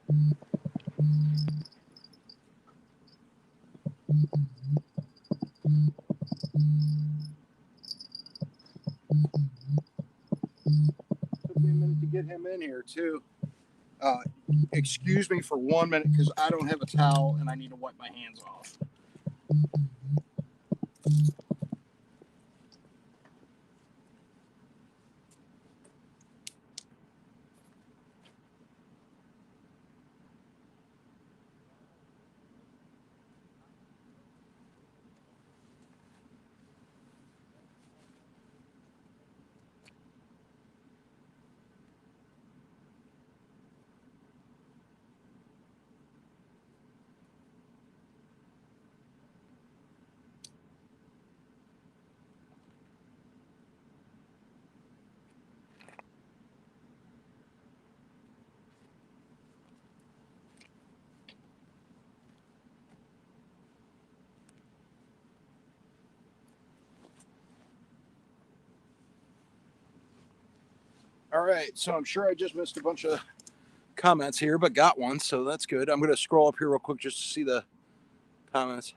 Took me a minute to get him in here too. Excuse me for 1 minute because I don't have a towel and I need to wipe my hands off. All right, so I'm sure I just missed a bunch of comments here, but got one, so that's good. I'm going to scroll up here real quick just to see the comments.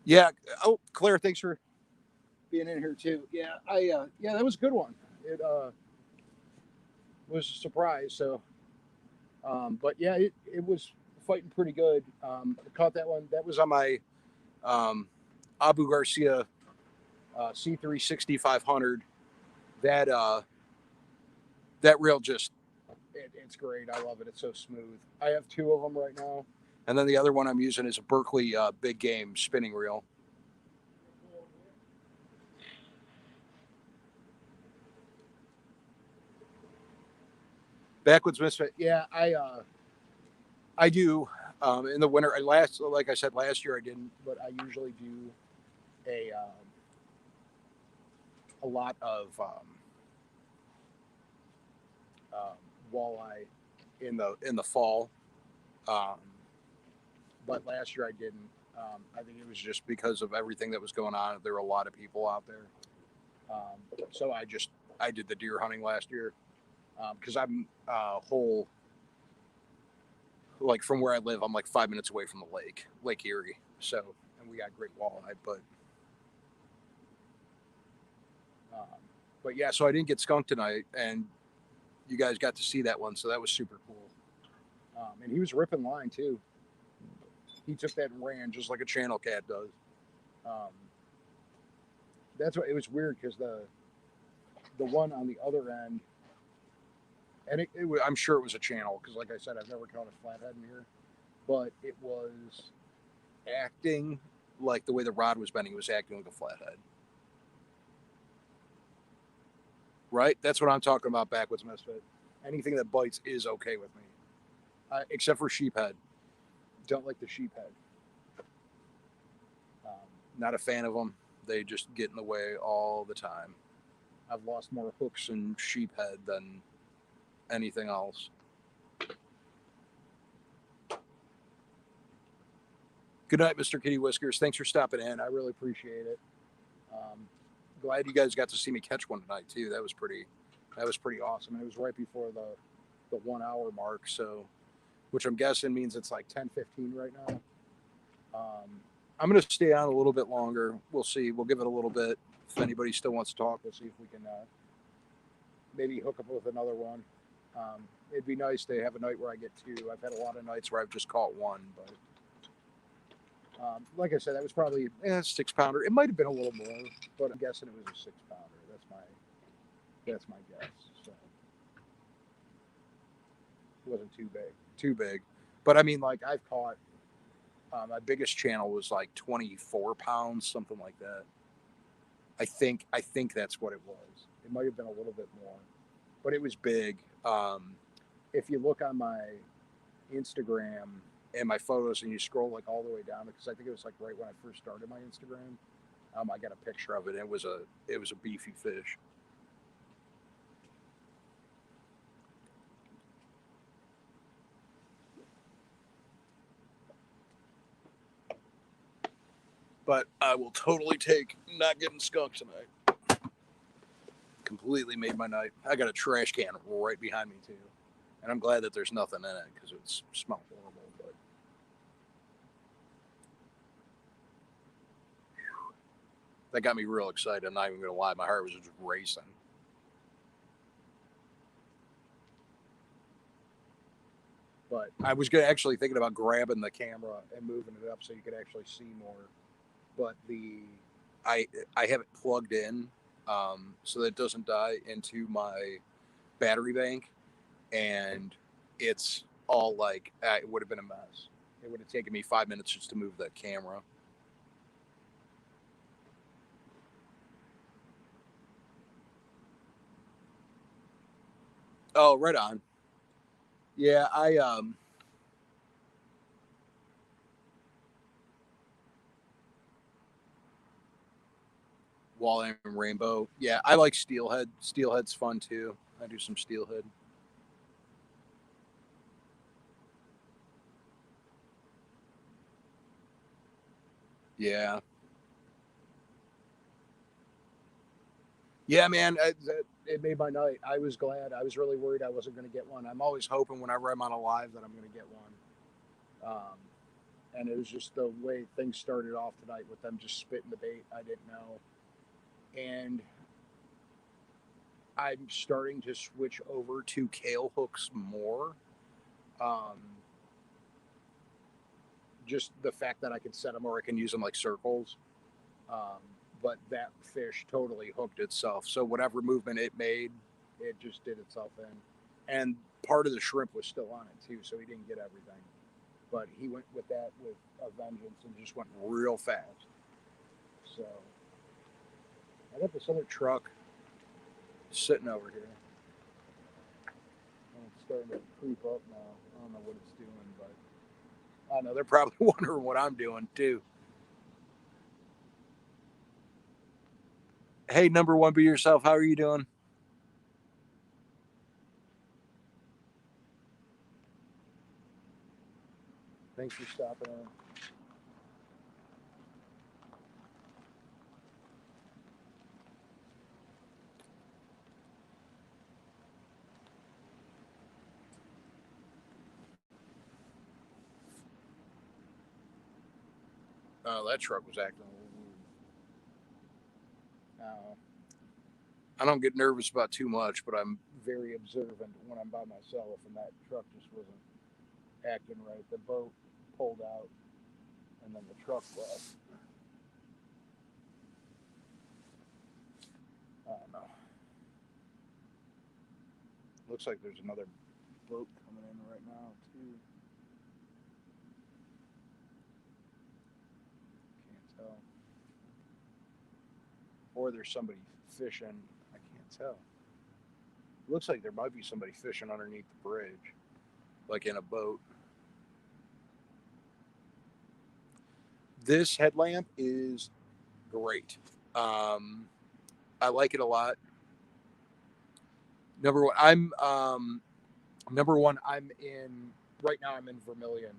Yeah. Oh, Claire, thanks for being in here too. Yeah, yeah, that was a good one. It was a surprise. So, but yeah, it was fighting pretty good. I caught that one. That was on my um, Abu Garcia C3 6500. That that reel just it's great. I love it. It's so smooth. I have two of them right now, and then the other one I'm using is a Berkeley Big Game spinning reel. Backwoods Misfit. Yeah, I do in the winter. Like I said, last year I didn't, but I usually do a lot of um, walleye in the fall. Um, but last year I didn't. I think it was just because of everything that was going on. There were a lot of people out there, so I did the deer hunting last year because I'm whole like from where I live. I'm like 5 minutes away from the Lake Erie. So and we got great walleye, um, but yeah. So I didn't get skunked tonight, and you guys got to see that one, so that was super cool. And he was ripping line too. He took that and ran just like a channel cat does. Um, that's what it was weird because the one on the other end, and I'm sure it was a channel because, like I said, I've never caught a flathead in here, but it was acting like the way the rod was bending. It was acting like a flathead, right? That's what I'm talking about. Backwoods Misfit. Anything that bites is okay with me, except for sheephead. Don't like the sheephead. Um, Not a fan of them. They just get in the way all the time. I've lost more hooks in sheephead than anything else. Good night, Mr. Kitty Whiskers. Thanks for stopping in. I really appreciate it. Um, Glad you guys got to see me catch one tonight too. That was pretty awesome. And it was right before the 1 hour mark, so which I'm guessing means it's like 10:15 right now. Um, I'm gonna stay on a little bit longer. We'll see. We'll give it a little bit. If anybody still wants to talk, we'll see if we can maybe hook up with another one. It'd be nice to have a night where I get two. I've had a lot of nights where I've just caught one, but like I said, that was probably a 6 pounder. It might have been a little more, but I'm guessing it was a 6 pounder. That's my guess. So it wasn't too big. But I mean, like I've caught my biggest channel was like 24 pounds, something like that. I think that's what it was. It might have been a little bit more, but it was big. If you look on my Instagram and my photos and you scroll like all the way down, because I think it was like right when I first started my Instagram, I got a picture of it. And it was a beefy fish. But I will totally take not getting skunked tonight. Completely made my night. I got a trash can right behind me too, and I'm glad that there's nothing in it because it smelled horrible. But that got me real excited. I'm not even gonna lie, my heart was just racing. But I was actually thinking about grabbing the camera and moving it up so you could actually see more. But I I have it plugged in so that it doesn't die into my battery bank, and it's all like it would have been a mess. It would have taken me 5 minutes just to move that camera. Oh, right on. Yeah, I walleye and rainbow. Yeah, I like steelhead. Steelhead's fun too. I do some steelhead. Yeah, yeah, man. It made my night. I was glad. I was really worried I wasn't going to get one. I'm always hoping whenever I'm on a live that I'm going to get one. And it was just the way things started off tonight with them just spitting the bait. I didn't know, and I'm starting to switch over to kale hooks more. Um, just the fact that I can set them or I can use them like circles. Um, but that fish totally hooked itself. So whatever movement it made, it just did itself in. And part of the shrimp was still on it too, so he didn't get everything. But he went with that with a vengeance and just went real fast. So I got this other truck sitting over here. And it's starting to creep up now. I don't know what it's doing, but I know they're probably wondering what I'm doing too. Hey, number one, be yourself. How are you doing? Thanks for stopping in. Oh, that truck was acting a little weird. I don't get nervous about too much, but I'm very observant when I'm by myself, and that truck just wasn't acting right. The boat pulled out, and then the truck left. I don't know. Looks like there's another boat coming in right now too. Can't tell. Or there's somebody fishing. I can't tell. Looks like there might be somebody fishing underneath the bridge, like in a boat. This headlamp is great. Um, I like it a lot. Number one, I'm in right now. I'm in Vermilion,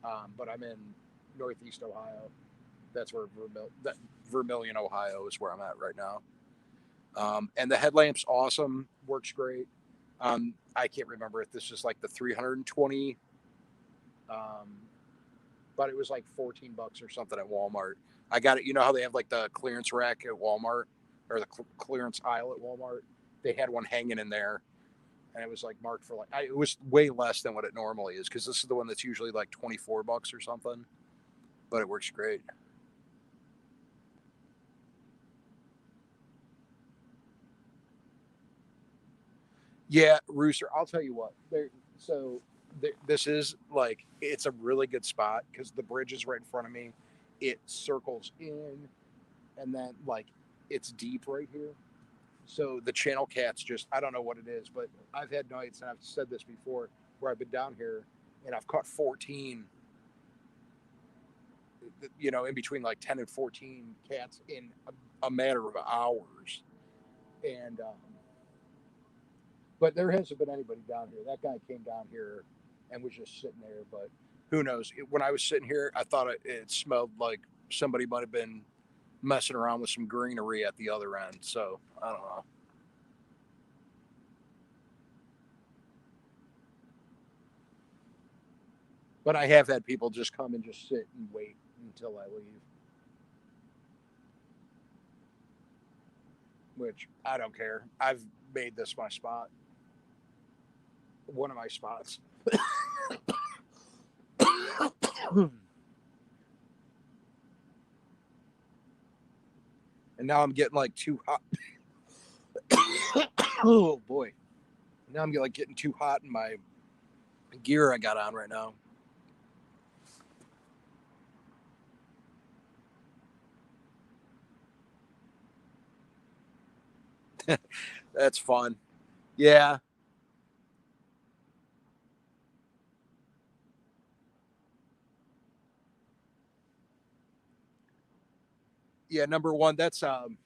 but I'm in Northeast Ohio. That's where Vermilion, Ohio, is where I'm at right now. And the headlamp's awesome. Works great. I can't remember if this is like the 320, um, but it was like 14 bucks or something at Walmart. I got it. You know how they have like the clearance rack at Walmart or the clearance aisle at Walmart? They had one hanging in there, and it was like marked for like it was way less than what it normally is because this is the one that's usually like 24 bucks or something, but it works great. Yeah, Rooster. I'll tell you what. So this is like it's a really good spot because the bridge is right in front of me. It circles in, and then like it's deep right here. So the channel cats just I don't know what it is, but I've had nights and I've said this before where I've been down here and I've caught 14, in between like 10 and 14 cats in a matter of hours. And but there hasn't been anybody down here. That guy came down here and was just sitting there, but who knows? When I was sitting here, I thought it smelled like somebody might have been messing around with some greenery at the other end. So I don't know. But I have had people just come and just sit and wait until I leave, which I don't care. I've made this my spot, one of my spots. And now I'm getting like too hot. Oh boy. Now I'm like getting too hot in my gear I got on right now. That's fun. Yeah. Yeah, number one, that's fun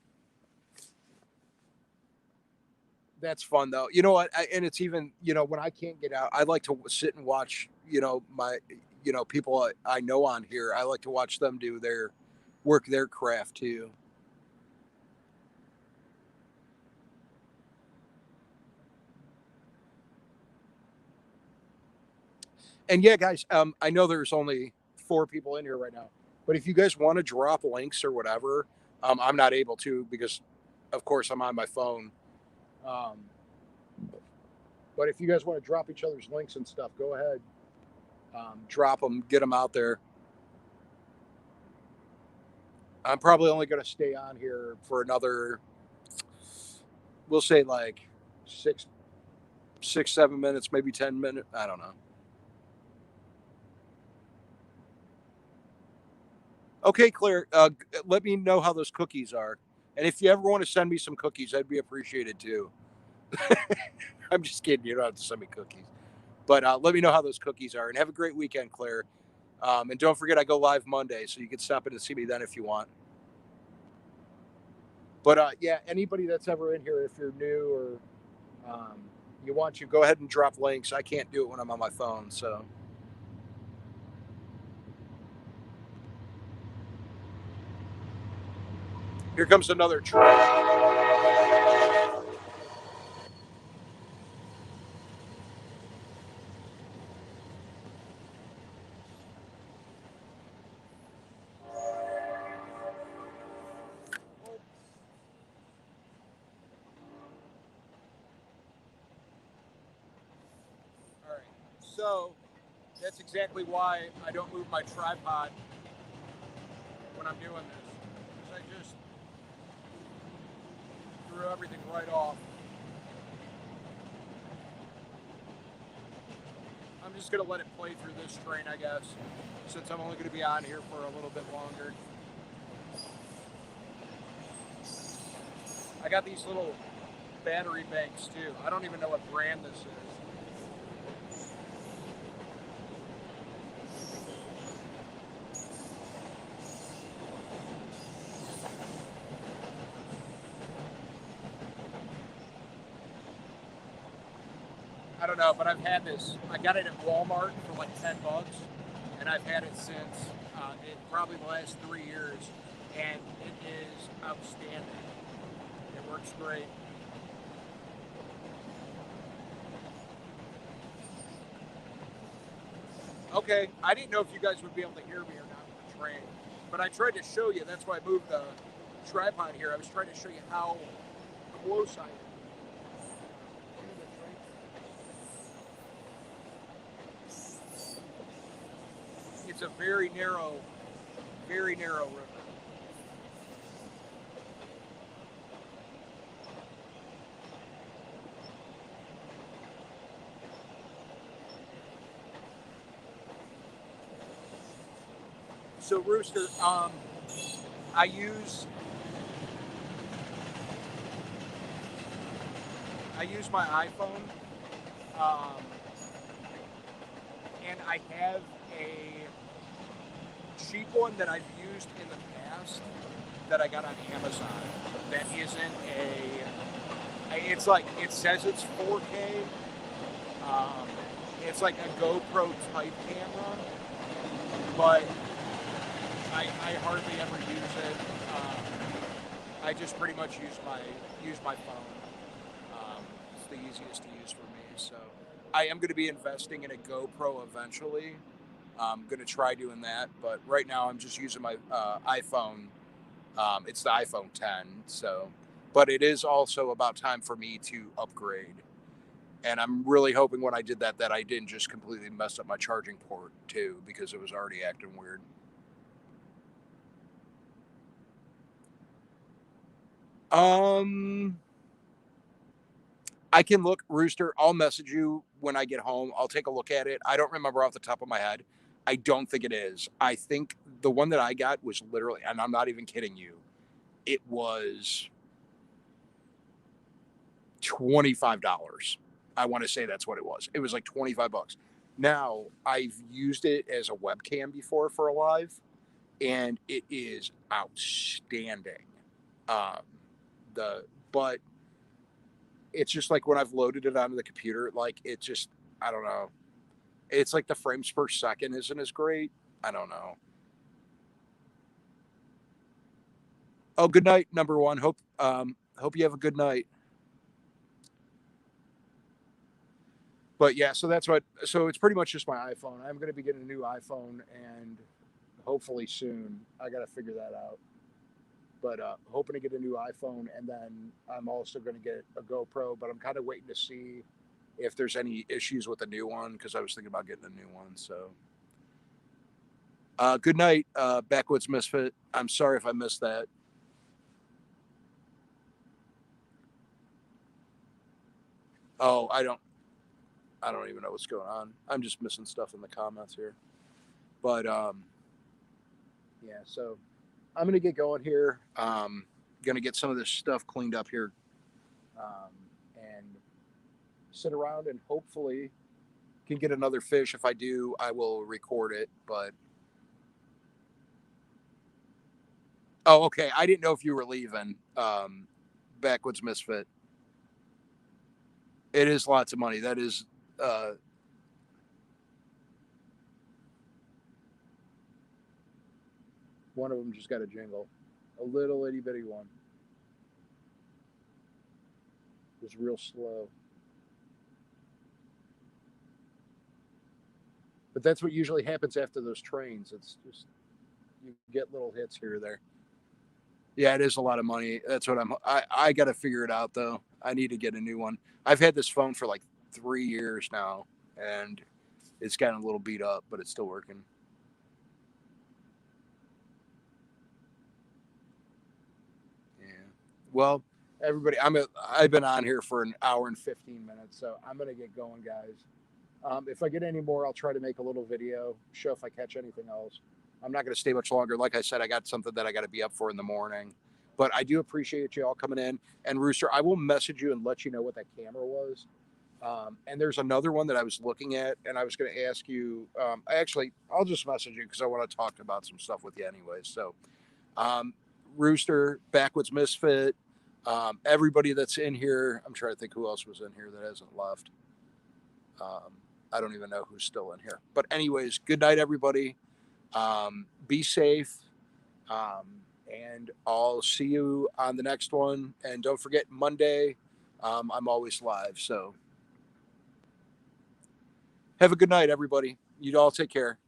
though. You know what? And it's even, when I can't get out, I like to sit and watch, my, people I know on here. I like to watch them do their work, their craft too. And yeah, guys, I know there's only 4 people in here right now, but if you guys want to drop links or whatever, I'm not able to because, of course, I'm on my phone. Um, but if you guys want to drop each other's links and stuff, go ahead, drop them, get them out there. I'm probably only going to stay on here for another, we'll say like six, 7 minutes, maybe 10 minutes. I don't know. Okay, Claire, let me know how those cookies are. And if you ever want to send me some cookies, I'd be appreciated too. I'm just kidding. You don't have to send me cookies. But let me know how those cookies are. And have a great weekend, Claire. And don't forget, I go live Monday, so you can stop in and see me then if you want. But yeah, anybody that's ever in here, if you're new or you want to, go ahead and drop links. I can't do it when I'm on my phone. So here comes another train. All right. So that's exactly why I don't move my tripod when I'm doing this. Because I just threw everything right off. I'm just going to let it play through this train, I guess, since I'm only going to be on here for a little bit longer. I got these little battery banks too. I don't even know what brand this is. I don't know, but I've had this. I got it at Walmart for like $10, and I've had it since probably the last 3 years, and it is outstanding. It works great. Okay, I didn't know if you guys would be able to hear me or not with the train, but I tried to show you. That's why I moved the tripod here. I was trying to show you how close I am. It's a very narrow river. So Rooster, I use I use my iPhone, um, and I have a cheap one that I've used in the past that I got on Amazon. That isn't a. It's like it says it's 4K. Um, it's like a GoPro type camera, but I hardly ever use it. I just pretty much use my phone. It's the easiest to use for me. So I am going to be investing in a GoPro eventually. I'm going to try doing that, but right now I'm just using my iPhone. It's the iPhone 10. So, but it is also about time for me to upgrade. And I'm really hoping when I did that, that I didn't just completely mess up my charging port too, because it was already acting weird. Um, I can look, Rooster. I'll message you when I get home. I'll take a look at it. I don't remember off the top of my head. I don't think it is. I think the one that I got was literally, and I'm not even kidding you, it was $25. I want to say that's what it was. It was like 25 bucks. Now, I've used it as a webcam before for a live, and it is outstanding. Um, the but it's just like when I've loaded it onto the computer, like it just, I don't know. It's like the frames per second isn't as great. I don't know. Oh, good night, number one. Hope you have a good night. But yeah, so that's what. So it's pretty much just my iPhone. I'm going to be getting a new iPhone, and hopefully soon. I got to figure that out. But hoping to get a new iPhone, and then I'm also going to get a GoPro. But I'm kind of waiting to see if there's any issues with the new one because I was thinking about getting a new one. So good night, Backwoods Misfit. I'm sorry if I missed that. Oh, I don't even know what's going on. I'm just missing stuff in the comments here. But yeah, so I'm gonna get going here. Gonna get some of this stuff cleaned up here, um, and sit around and hopefully can get another fish. If I do, I will record it. But oh, okay. I didn't know if you were leaving. Backwoods Misfit. It is lots of money. That is uh, one of them just got a jingle, a little itty bitty one. It was real slow. But that's what usually happens after those trains. It's just you get little hits here or there. Yeah, it is a lot of money. That's what I got to figure it out though. I need to get a new one. I've had this phone for like 3 years now, and it's gotten a little beat up, but it's still working. Yeah. Well, everybody, I've been on here for an hour and 15 minutes, so I'm gonna get going, guys. If I get any more, I'll try to make a little video, show if I catch anything else. I'm not going to stay much longer. Like I said, I got something that I got to be up for in the morning. But I do appreciate you all coming in. And Rooster, I will message you and let you know what that camera was. And there's another one that I was looking at, and I was going to ask you. Actually, I'll just message you because I want to talk about some stuff with you, anyways. So, um, Rooster, Backwoods Misfit, everybody that's in here. I'm trying to think who else was in here that hasn't left. Um, I don't even know who's still in here. But anyways, good night, everybody. Be safe. Um, and I'll see you on the next one. And don't forget Monday. I'm always live. So have a good night, everybody. You all take care.